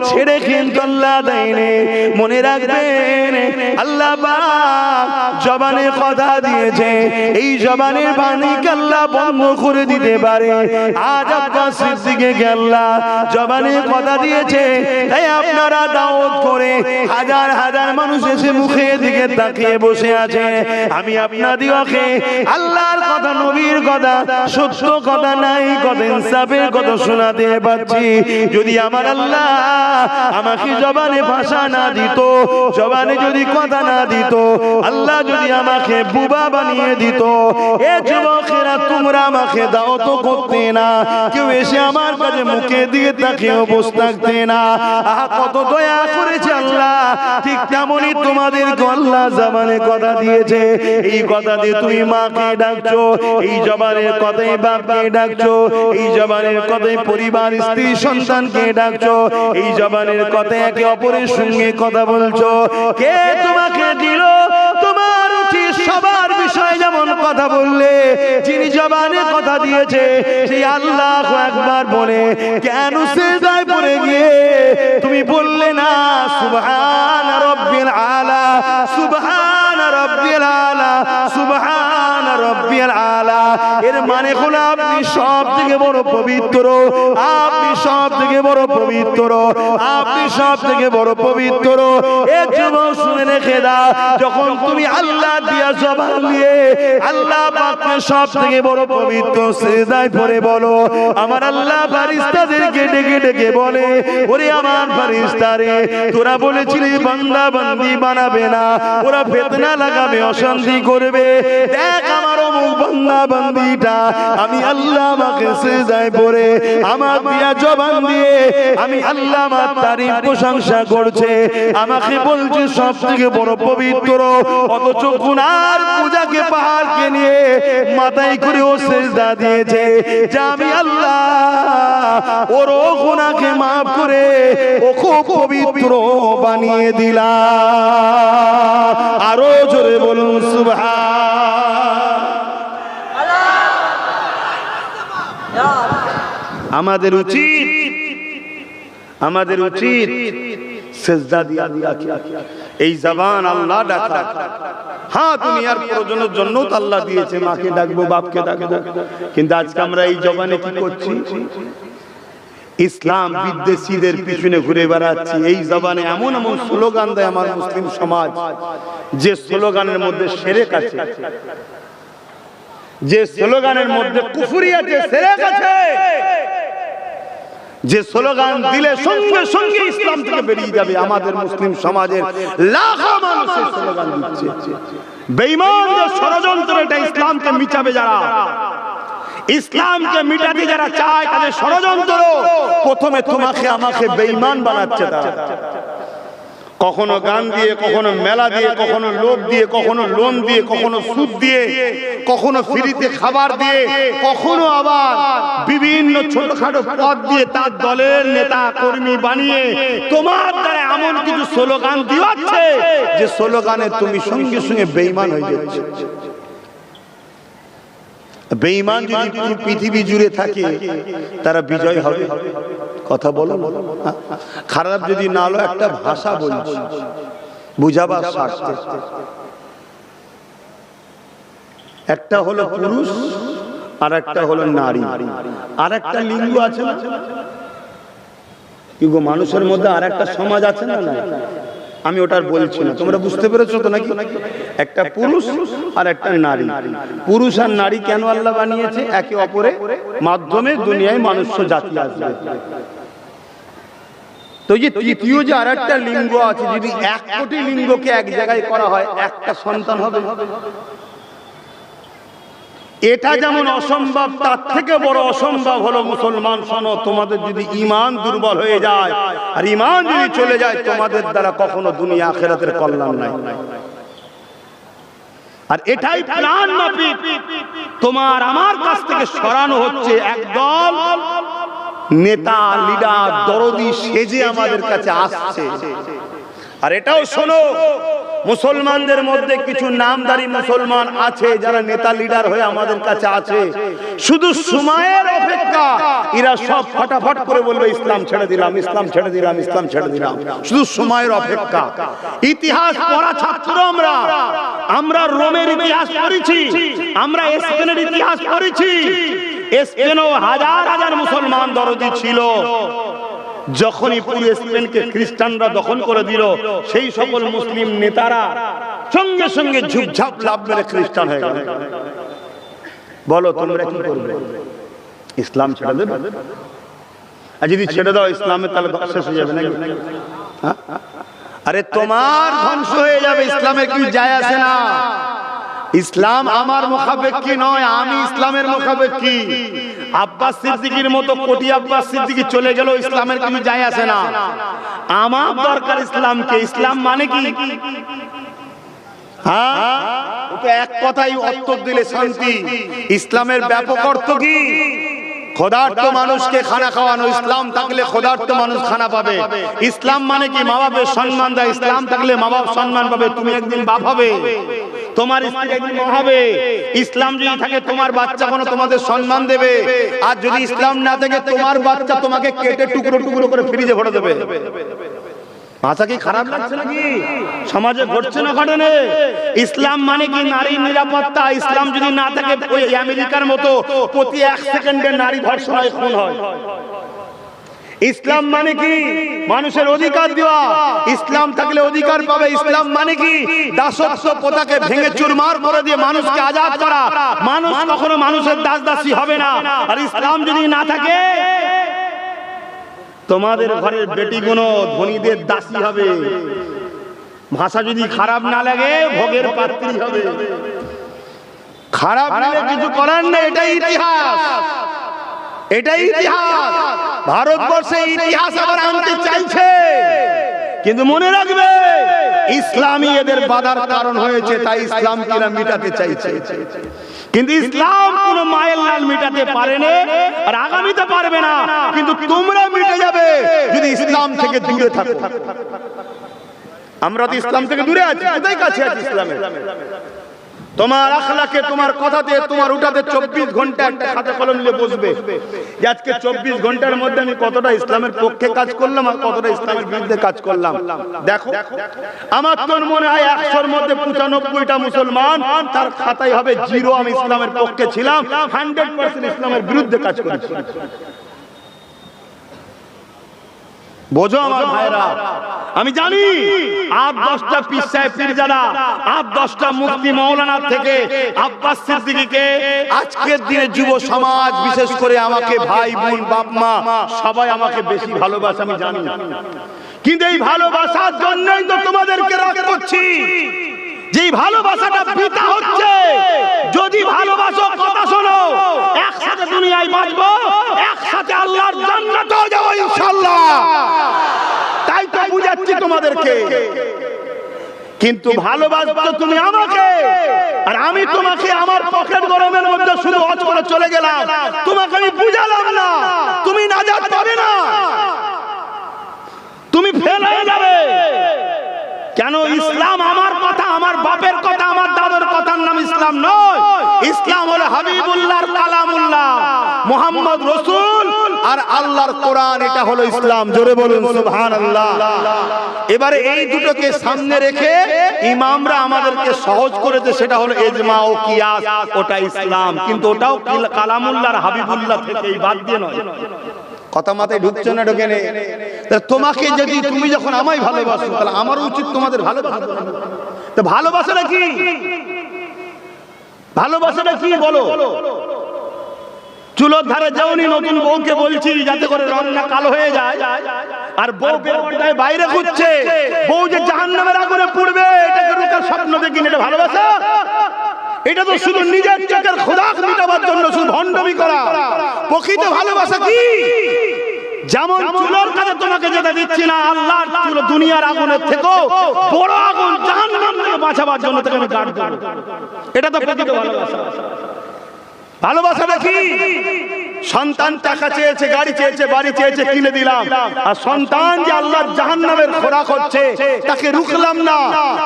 ছেড়ে কিন্তু আল্লাহ দেয়নি। মনে রাখবেন আল্লাহ বা জবানে কথা দিয়েছে, এই জবানের বাণীকে আল্লাহ বন্ধ করে দিতে পারে। আজ আব্বাস সিদ্দিককে আল্লাহ জবানে কথা দিয়েছে, তাই আপনারা দাওয়াত করে হাজার হাজার মানুষ এসে মুখের দিকে তাকিয়ে বসে আছে। আমি আপনাদিওকে আল্লাহর কথা, নবীর কথা, সত্য কথা, নাই কথা, ইনসাফের কথা শোনাতে পারছি। যদি আমার আল্লাহ আমাকে জবানে ভাষা না দিত, জবানে যদি কথা না দিত, আল্লাহ যদি আমাকে বুবা বানিয়ে দিত, এ যুবকেরা তোমরা আমাকে দাও তো করতে না, কেউ এসে আমার কাছে মুখে দিয়ে তাকিয়ে বসে থাকতে না। আহা কত দয়া করেছে আল্লাহ। ঠিক তেমনই তোমাদেরকে আল্লাহ জবানে কথা দিয়েছে, এই কথা দিয়ে তুমি মাকে ডাকছো, ডাকছো, এই জবানের কথায় বাপকে ডাকছো, এই জবানের কথায় পরিবার স্ত্রী সন্তানকে ডাকছো, এই জবানের কথায় একে অপরের সঙ্গে কথা বলছো। কে তোমাকে দিল? তোমার উচিত সবার বিষয় যেমন কথা বললে, যিনি জবানে কথা দিয়েছে সেই আল্লাহু আকবার বলে কেন সিজদায় পড়ে গিয়ে তুমি বললে না সুবহান রাব্বিল আলা, সুবহান রাব্বিল আলা, সুবহান রাব্বিল আলা? এর মানে হলো আপনি সব থেকে বড় পবিত্র, আপনি সব থেকে বড় পবিত্র, আপনি সব থেকে বড় পবিত্র। এ যুবক শুনে রেখে দাও, যখন তুমি আল্লাহ দিয়া জবান দিয়ে আল্লাহ পাককে সব থেকে বড় পবিত্র সিজদায় পড়ে বলো, আমার আল্লাহ ফেরেশতাদেরকে ডেকে ডেকে বলে, ওরে আমার ফেরেশতারে, তোরা বলেছিলি বান্দা বান্দি বানাবে না, ওরা ফিতনা লাগাবে, অশান্তি করবে, দেখ আমার অমুক বান্দা বান্দিটা আমি আল্লাহ আমাকে সিজদায় পড়ে আমার দিয়া জবান দিয়ে আমি আল্লাহ আমার তারিফ প্রশংসা করছে, আমাকে বলছে সব থেকে বড় পবিত্র, অথচ গুনার পূজাকে পাহাড়কে নিয়ে মাথায় করে ও সিজদা দিয়েছে যে আমি আল্লাহ ওর গুনাহকে মাফ করে ও খুব পবিত্র বানিয়ে দিলাম। আরো জোরে বলুন সুবহান। আমাদের উচিত সিজদা দিয়া এই জবান আল্লাহ ডাকা। হ্যাঁ, দুনিয়ার প্রয়োজনের জন্য তো আল্লাহ দিয়েছে, মাকে ডাকবো, বাপকে ডাকবো, কিন্তু আজকে আমরা এই জবানে কি করছি? ইসলাম বিদ্বেষীদের পিছনে ঘুরে বেড়াচ্ছি। এই জবানে এমন এমন স্লোগান দেয় আমার মুসলিম সমাজ, যে স্লোগানের মধ্যে শিরক আছে, যে স্লোগানের মধ্যে কুফরি আছে, শিরক আছে, যে স্লোগান দিলে সঙ্গে সঙ্গে ইসলাম থেকে বেরিয়ে যাবে। আমাদের মুসলিম সমাজের লাখো মানুষ এই স্লোগান দিচ্ছে। বেঈমানদের ষড়যন্ত্র, এটা ইসলামকে মিটাবে যারা, ইসলামকে মিটাতে যারা চায় তাদের ষড়যন্ত্র। প্রথমে তোমাকে আমাকে বেঈমান বানাচ্ছে তারা, কখনো গান দিয়ে, কখনো মেলা দিয়ে, কখনো লোভ দিয়ে, কখনো লোন দিয়ে, কখনো সুদ দিয়ে, কখনো ফ্রিতে খাবার দিয়ে, কখনো আবার বিভিন্ন ছোটখাটো পদ দিয়ে তার দলের নেতা কর্মী বানিয়ে তোমার দ্বারা এমন কিছু স্লোগান দিওয়াচ্ছে যে স্লোগানে তুমি সঙ্গে সঙ্গে বেঈমান হয়ে যাচ্ছ। বেঈমান যদি পুরো পৃথিবী জুড়ে থাকে তারা বিজয় হবে। কথা বলো, খারাপ যদি না হলো একটা ভাষা বলছি বুঝাবার স্বার্থে। একটা হলো পুরুষ আর একটা হলো নারী, আর একটা লিঙ্গ আছে না? কি গো, মানুষের মধ্যে আর একটা সমাজ আছে না? আমি ওটার বলছি না, তোমরা বুঝতে পেরেছো তো নাকি? একটা পুরুষ আর একটা নারী। পুরুষ আর নারী কেন আল্লাহ বানিয়েছে? একে অপরের মাধ্যমে দুনিয়ায় মানুষ জাতি আসবে। তো যে তৃতীয় যে আর একটা লিঙ্গ আছে, যদি 1 কোটি লিঙ্গকে এক জায়গায় করা হয় একটা সন্তান হবে। এটা যেমন অসম্ভব, তার থেকে বড় অসম্ভব হলো মুসলমান শোনো, তোমাদের যদি ঈমান দুর্বল হয়ে যায় আর ঈমান যদি চলে যায়, তোমাদের দ্বারা কখনো দুনিয়া আখিরাতের কল্যাণ নাই। আর এটাই প্ল্যান মাফিক তোমার আমার কাছ থেকে সরানো হচ্ছে। একদল নেতা, লিডার, দরদি সেজে আমাদের কাছে আসছে। আর এটাও শোনো, মুসলমানদের মধ্যে কিছু নামদারি মুসলমান আছে যারা নেতা লিডার হয়ে আমাদের কাছে আছে। শুধু সময়ের অপেক্ষা, এরা সব ফটাফট করে বলবে ইসলাম ছেড়ে দিলাম, ইসলাম ছেড়ে দিলাম, ইসলাম ছেড়ে দিলাম। শুধু সময়ের অপেক্ষা। ইতিহাস পড়া ছাত্র আমরা রোমের ইতিহাস পড়েছি, আমরা স্পেনের ইতিহাস পড়েছি। স্পেনও হাজার হাজার মুসলমান দরদি ছিল। যখনই পুরো স্পেনকে খ্রিস্টানরা দখল করে দিল, সেই সকল মুসলিম নেতারা সঙ্গে সঙ্গে ঝুপঝাপ লাভ মেরে খ্রিস্টান হয়ে গেল। বলো তোমরা কি করবে? ইসলাম ছেড়ে দেবে? আর যদি ছেড়ে দাও ইসলামের, তাহলে শেষ হয়ে যাবে নাকি? আরে তোমার ধ্বংস হয়ে যাবে, ইসলামের কি যায় আসে না। ইসলাম আমার মুখাপেক্ষী নয়, আমি ইসলামের মুখাপেক্ষী। আব্বাস সিদ্দিকীর মতো কোটি আব্বাস সিদ্দিকী চলে গেল, ইসলামের কিছু যায় আসে না। আমার দরকার ইসলামকে। ইসলাম মানে কি? হ্যাঁ, ও তো এক কথাই উত্তর দিলে শান্তি। ইসলামের ব্যাপক অর্থ কি? ক্ষুধার্ত মানুষকে খানা খাওয়ানো। ইসলাম থাকলে ক্ষুধার্ত মানুষ খানা পাবে। ইসলাম মানে কি? মা বাপের সম্মান দেয়। ইসলাম থাকলে মা বাপ সম্মান পাবে। তুমি একদিন বাপ হবে, তোমার স্ত্রী একদিন মা হবে। ইসলাম যদি থাকে তোমার বাচ্চা কোনো তোমাদের সম্মান দেবে। আর যদি ইসলাম না থাকে তোমার বাচ্চা তোমাকে কেটে টুকরো টুকরো করে ফ্রিজে ভরে দেবে। ভাষা কি খারাপ লাগছে নাকি? সমাজে ঘটছে না ঘটনে? ইসলাম মানে কি? নারীর নিরাপত্তা। ইসলাম যদি না থাকে ওই আমেরিকার মতো প্রতি 1 সেকেন্ডে নারী ধর্ষণ হয়, খুন হয়। ইসলাম মানে কি? মানুষের অধিকার দেওয়া। ইসলাম থাকলে অধিকার পাবে। ইসলাম মানে কি? দাসত্ব প্রথাকে ভেঙে চুরমার করে দিয়ে মানুষকে আজাদ করা। মানুষ কখনো মানুষের দাস দাসী হবে না। আর ইসলাম যদি না থাকে তোমাদের ঘরের বেটিগুলো ধনীদের দাসী হবে। ভাষা যদি খারাপ না লাগে ভোগের পাত্রী হবে। খারাপ লাগলে কিছু করার নেই, এটাই ইতিহাস। এটাই ইতিহাস। ভারতবর্ষে ইতিহাস আবার আনতে চাইছে, কিন্তু মনে রাখবে ইসলামই এদের বাধার কারণ হয়েছে। তাই ইসলাম কিনা মিটাতে চাইছে, কিন্তু ইসলাম কোন মায়ের লাল মিটাতে পারেনি আর আগামীতে পারবে না। কিন্তু তোমরা মিটে যাবে যদি ইসলাম থেকে দূরে থাকো। আমরা তো ইসলাম থেকে দূরে আছি, কোথায় কাছে আছি ইসলামের? তোমার আখলাকে, তোমার কথাতে, তোমার উঠাতে 24 ঘন্টা একটা খাতা কলম নিয়ে বসবে যে আজকে 24 ঘন্টার মধ্যে আমি কতটা ইসলামের পক্ষে কাজ করলাম আর কতটা ইসলামের বিরুদ্ধে কাজ করলাম। দেখো, আমার তো মনে হয় 100-র মধ্যে 95টা মুসলমান, তার খাতায় হবে 0। আমি ইসলামের পক্ষে ছিলাম, 100% ইসলামের বিরুদ্ধে কাজ করেছি। বোঝো আমার ভাইরা, আমি জানি আপ 10টা পীর সাহেব পীরজাদা, আপ 10টা মুফতি মাওলানা থেকে আব্বাস সিদ্দিকীকে আজকের দিনে যুব সমাজ, বিশেষ করে আমাকে ভাই বোন বাপ মা সবাই আমাকে বেশি ভালোবাসে, আমি জানি। কিন্তু এই ভালোবাসার জন্যই তো তোমাদেরকে রাগ করছি। যেই ভালোবাসাটা পিতা হচ্ছে, যদি ভালোবাসো কথা শোনো, একসাথে দুনিয়ায় বাঁচবো, একসাথে আল্লাহর জান্নাতেও যাব ইনশাআল্লাহ। তাই তো বুঝাচ্ছি তোমাদেরকে। কিন্তু ভালোবাসো তুমি আমাকে, আর আমি তোমাকে আমার পকেট গরমের মধ্যে শুধু হজ করে চলে গেলাম, তোমাকে আমি বুঝালাম না, তুমি নাজাত পাবে না, তুমি ফেল হয়ে যাবে। কেন? ইসলাম আমার কথা, আমার বাপের কথা, আমার দাদার কথার নাম ইসলাম নয়। ইসলাম হলো হাবিবুল্লাহর কালামুল্লাহ, মুহাম্মদ রাসূল আর আল্লাহর কোরআন। এটা হলো ইসলাম। জোরে বলুন সুবহানাল্লাহ। এবারে এই দুটোকে সামনে রেখে ইমামরা আমাদেরকে সহজ করেছে, সেটা হলো ইজমা ও কিয়াস, ওটা ইসলাম। কিন্তু ওটাও কালামুল্লাহর হাবিবুল্লাহ থেকে, বাদ দিয়ে নয়। কথা মাথায় ঢুকছে না? ঢোকে নেই। তোমাকে যদি, তুমি যখন আমায় ভালোবাসো, তাহলে আমার উচিত তোমাদের ভালোবাসা। তো ভালোবাসাটা কি? ভালোবাসাটা কি বলো? চুলোর ধারে যাওনি, নতুন বউকে বলছি যাতে করে রান্না কালো হয়ে যায়, আর বউ বেপরদায় বাইরে ঘুরছে, বউ যে জাহান্নামের আগুনে পুড়বে এটাকে রুকার স্বপ্ন দেখিনি, এটা ভালোবাসা? এটা তো শুধু নিজের চোখের খোদা মিটাবার জন্য শুধু ভণ্ডামি করা। প্রকৃত ভালোবাসা কি? যেমন চুলোর কাছে তোমাকে যেতে দিচ্ছি না, আল্লাহর চুলো দুনিয়ার আগুনের থেকেও বড় আগুন জাহান্নাম থেকে বাঁচাবার জন্য তাকে আমি গার্ড করব। এটা তো প্রকৃত ভালোবাসা। ভালোবাসাটা কি? সন্তান টাকা চেয়েছে, গাড়ি চেয়েছে, বাড়ি চেয়েছে, কিনে দিলাম, আর সন্তান যে আল্লাহর জাহান্নামের খোরাক হচ্ছে তাকে রুখলাম না।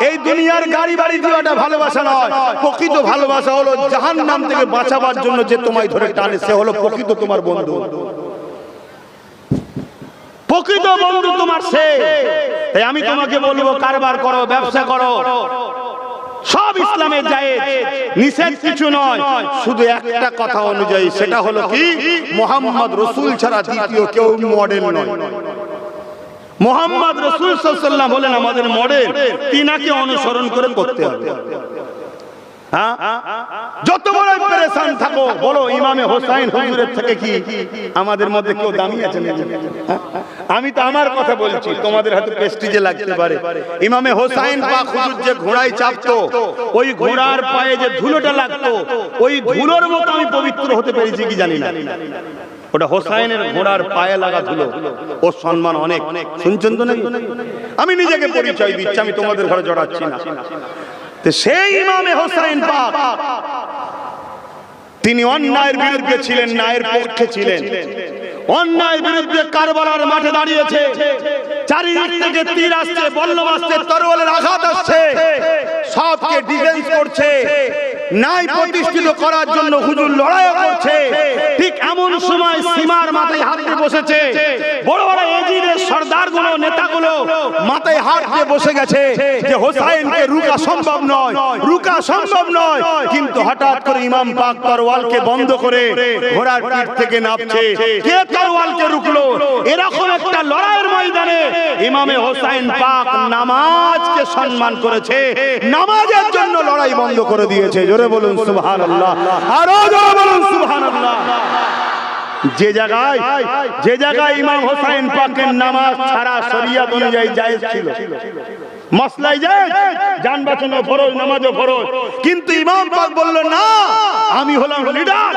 এই দুনিয়ার গাড়ি বাড়ি দেওয়াটা ভালোবাসা নয়। প্রকৃত ভালোবাসা হলো জাহান্নাম থেকে বাঁচাবার জন্য যে তোমায় ধরে টানে, সে হলো প্রকৃত তোমার বন্ধু। প্রকৃত বন্ধু তোমার সে। তাই আমি তোমাকে বলবো, কারবার করো, ব্যবসা করো, সব ইসলামে জায়েজ, নিষেধ কিছু নয়। শুধু একটা কথা অনুযায়ী, সেটা হলো কি? মুহাম্মদ রাসূল ছাড়া দ্বিতীয় কেউ মডেল নয়। মুহাম্মদ রাসূল সাল্লাল্লাহু আলাইহি ওয়াসাল্লাম হলেন আমাদের মডেল, তিনাকে অনুসরণ করে করতে হবে। যত বড় পেরেশান থাকো, বলো ইমামে হোসাইন হুজুরের থেকে কি আমাদের মধ্যে কেউ দামি আছে? আমি তো আমার কথা বলছি, তোমাদের হাতে প্রেস্টিজে লাগতে পারে। ইমামে হোসাইন পাক হুজুর যে ঘোড়ায় চাপতো, ওই ঘোড়ার পায়ে যে ধুলোটা লাগতো, ওই ধুলোর মতো আমি পবিত্র হতে পেরেছি কি জানি না। ওটা হোসাইনের ঘোড়ার পায়ে লাগা ধুলো, ওর সম্মান অনেক। শুনছেন তো নাকি? আমি নিজেকে পরিচয় দিচ্ছি, আমি তোমাদের ঘরে জড়াচ্ছি না। তো সেই ইমামে হোসেন পাক তিনি অন্যায়ের বিরুদ্ধে ছিলেন, ন্যায়ের পক্ষে ছিলেন। অন্যায়ের বিরুদ্ধে কারবালার মাঠে দাঁড়িয়েছে, চারিদিক থেকে তীর আসছে, বল্লম আসছে, তরোয়ালের আঘাত আসছে, সবকে ডিফেন্স করছে, ন্যায় প্রতিষ্ঠিত করার জন্য হুজুর লড়াই করছে। ঠিক এমন সময় সীমার মাথায় হাত দিয়ে বসেছে, বড় বড় এজিদের সর্দারগুলো, নেতাগুলো মাথায় হাত দিয়ে বসে গেছে যে হোসাইনকে রুকা সম্ভব নয়, রুকা সম্ভব নয়। কিন্তু হঠাৎ করে ইমাম পাক তরওয়ালকে বন্ধ করে ঘোড়ার পিঠ থেকে নামছে। কে তরওয়ালকে রুকলো? এরকম একটা লড়াইয়ের ময়দানে ইমামে হোসাইন পাক নামাজকে সম্মান করেছে, নামাজের জন্য লড়াই বন্ধ করে দিয়েছে। জোরে বলুন সুবহানাল্লাহ, আরো জোরে বলুন সুবহানাল্লাহ। যে জায়গায় ইমাম হোসাইন পাকের নামাজ ছাড়া শরিয়ত অনুযায়ী জায়েজ ছিল, মাসলাই জায়েজ, জান বাঁচানো ফরজ, নামাজও ফরজ, কিন্তু ইমাম পাক বলল না, আমি হলাম লিডার,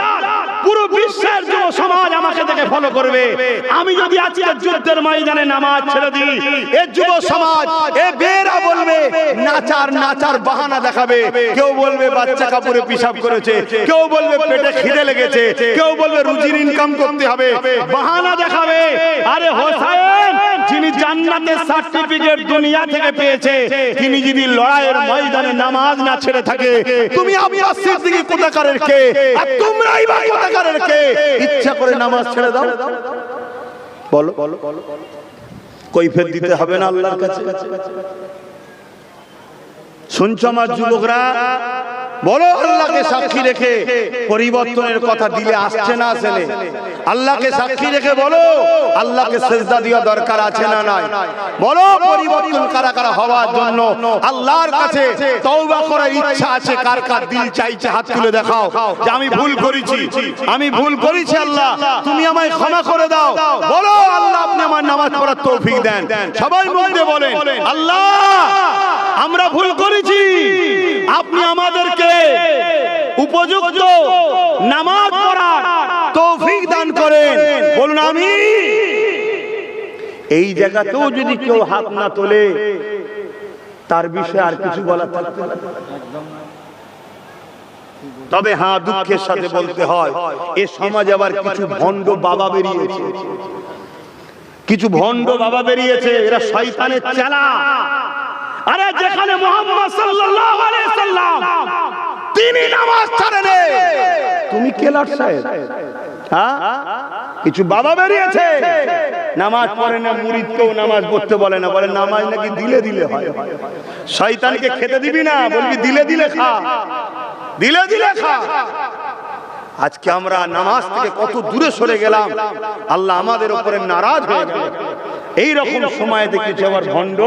পুরো বিশ্বের যুব সমাজ আমাকে দেখে ফলো করবে। আমি যদি আজকে যুদ্ধের ময়দানে নামাজ ছেড়ে দিই, এই যুব সমাজ, এ বেরা বলবে নাচার বাহানা দেখাবে। কেউ বলবে বাচ্চা কাপড়ে পিশাব করেছে, কেউ বলবে পেটে খিদে লেগেছে, কেউ বলবে রুজির ইনকাম করতে হবে, বাহানা দেখাবে। আরে হোসেন যিনি জান্নাতের সার্টিফিকেট দুনিয়া থেকে পেয়েছে, তিনি যদি লড়াইয়ের ময়দানে নামাজ না ছেড়ে থাকে, তুমি আব্বাস সিদ্দিকী কোথাকারের কে, আর তোমরাই বা কোথাকারের কে? ইচ্ছা করে নামাজ ছেড়ে দাও, বলো কৈফিয়ত দিতে হবে না আল্লাহর কাছে? শুনছো আমার যুবকরা, বলো আল্লাহকে সাক্ষী রেখে পরিবর্তনের কথা দিলে আসছে না আসে? আল্লাহকে সাক্ষী রেখে বলো, আল্লাহকে সেজদা দেওয়া দরকার আছে না নাই? বলো পরিবর্তন কারা কারা হওয়ার জন্য আল্লাহর কাছে তওবা করার ইচ্ছা আছে? কার কার দিল চাইছে হাত তুলে দেখাও যে আমি ভুল করেছি, আমি ভুল করেছি, আল্লাহ তুমি আমায় ক্ষমা করে দাও। বলো আল্লাহ আপনি আমার নামাজ পড়ার তৌফিক দেন। সবাই মুখ দিয়ে বলেন, আল্লাহ আমরা ভুল করেছি, আপনি আমাদেরকে উপযুক্ত নামাজ পড়ার তৌফিক দান করেন। বলুন আমি। এই জায়গাতেও যদি কেউ হাত না তোলে, তার বিষয়ে আর কিছু বলার থাকবে না। তবে হ্যাঁ, দুঃখের সাথে বলতে হয়, এ সমাজে আবার কিছু ভণ্ড বাবা বেরিয়েছে, কিছু ভণ্ড বাবা বেরিয়েছে, এরা শয়তানের চেলা। আরে যেখানে মুহাম্মদ সাল্লাল্লাহু আলাইহি সাল্লাম তিনি নামাজ ছাড়েন, তুমি কে লড়ছায়? হ্যাঁ, কিছু বাবা বেরিয়েছে, নামাজ পড়ে না, মুরিদকেও নামাজ পড়তে বলে না, বলে নামাজ নাকি দিলে দিলে হয়। শয়তানকে খেতে দিবি না, বলবি দিলে দিলে খা, দিলে দিলে খা। আজকে আমরা নামাজ থেকে কত দূরে সরে গেলাম, আল্লাহ আমাদের উপরে নারাজ হয়ে গেল। এই রকম সময় দেখেছি আবার ভণ্ড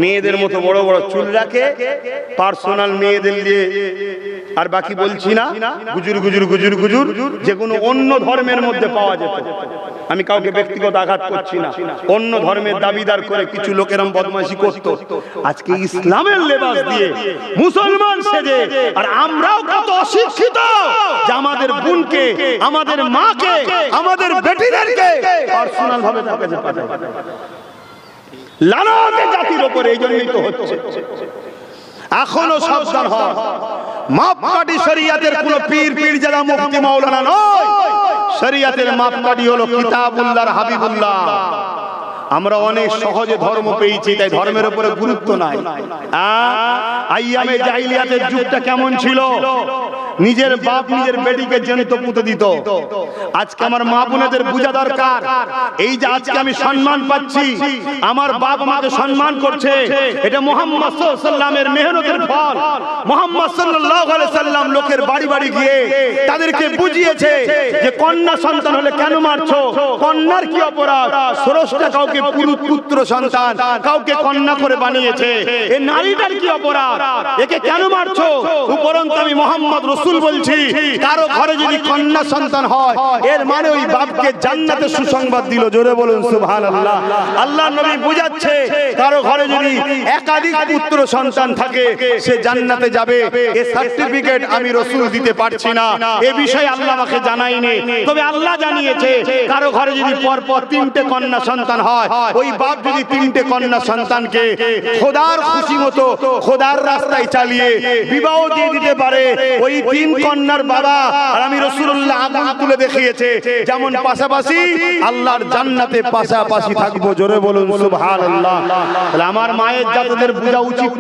মেয়েদের মতো বড় বড় চুল রাখে, পার্সোনাল মেয়েদের দিয়ে, আর বাকি বলছি না, গুজুর গুজুর গুজুর গুজুর, যেগুলো অন্য ধর্মের মধ্যে পাওয়া যেত। আমি কাউকে ব্যক্তিগত আঘাত করছি না, অন্য ধর্মের দাবিদার করে কিছু লোকেরাম বদমাইশি করত। আজকে ইসলামের লেবাস দিয়ে মুসলমান সেজে, আর আমরাও কত অশিক্ষিত যে আমাদের বোনকে, আমাদের মাকে, আমাদের বেটিদেরকে পার্সোনাল ভাবে তার কাছে পাঠায়। লানাতে জাতির উপরে, এই জন্যই তো হচ্ছে। এখনো সাবধান হন, মাপকাঠি শরিয়াতের কোন পীর পীরজাদা মুফতি মাওলানা নয়, শরিয়াতের মাপকাঠি হলো কিতাবুল্লাহর হাবিবুল্লাহ। আমরা অনেক সহজে ধর্ম পেয়েছি, তাই ধর্মের উপরে গুরুত্ব নাই। আইয়ামে জাহিলিয়াতের যুগটা কেমন ছিল? নিজের বাপ নিজের বেটিকে জ্যান্ত পুঁতে দিত। আজকে আমার মা বোনেদের বোঝা দরকার, এই যে আজকে আমি সম্মান পাচ্ছি, আমার বাপ আমাকে সম্মান করছে, এটা মুহাম্মদ সাল্লাল্লাহু আলাইহি সাল্লামের মেহনতের ফল। মুহাম্মদ সাল্লাল্লাহু আলাইহি সাল্লাম লোকের বাড়ি বাড়ি গিয়ে তাদেরকে বুঝিয়েছে যে কন্যা সন্তান হলে কেন মারছো, কন্যার কি অপরাধ, স্রষ্টা কাউকে পুত্র সন্তান, কাউকে কন্যা করে বানিয়েছে, এই নারীটার কি অপরাধ, একে কেন মারছো? উপরন্তু আমি মুহাম্মদ রসুল বলছি কারো ঘরে যদি কন্যা সন্তান হয় এর মানে ওই বাপকে জান্নাতের সুসংবাদ দিল। জোরে বলুন সুবহানাল্লাহ। আল্লাহ নবী বুঝাচ্ছে কারো ঘরে যদি একাধিক পুত্র সন্তান থাকে সে জান্নাতে যাবে। এই সার্টিফিকেট আমি রসুল দিতে পারছি না, এ বিষয়ে আল্লাহ আমাকে জানায়নি, তবে আল্লাহ জানিয়েছে কারো ঘরে যদি পরপর 3টে কন্যা সন্তান হয় ওই বাপ যদি 3টে কন্যা সন্তানকে খোদার খুশি মতো খোদার রাস্তায় চালিয়ে বিবাহ দিয়ে দিতে পারে, ওই 3 কন্যার বাবা আর আমি রাসূলুল্লাহ আগুন তুলে দেখিয়েছে যেমন পাশাপাশি আল্লাহর জান্নাতে পাশাপাশি থাকবো। জোরে বলুন সুবহানাল্লাহ। তাহলে আমার মায়ের জাতদের বোঝা উচিত।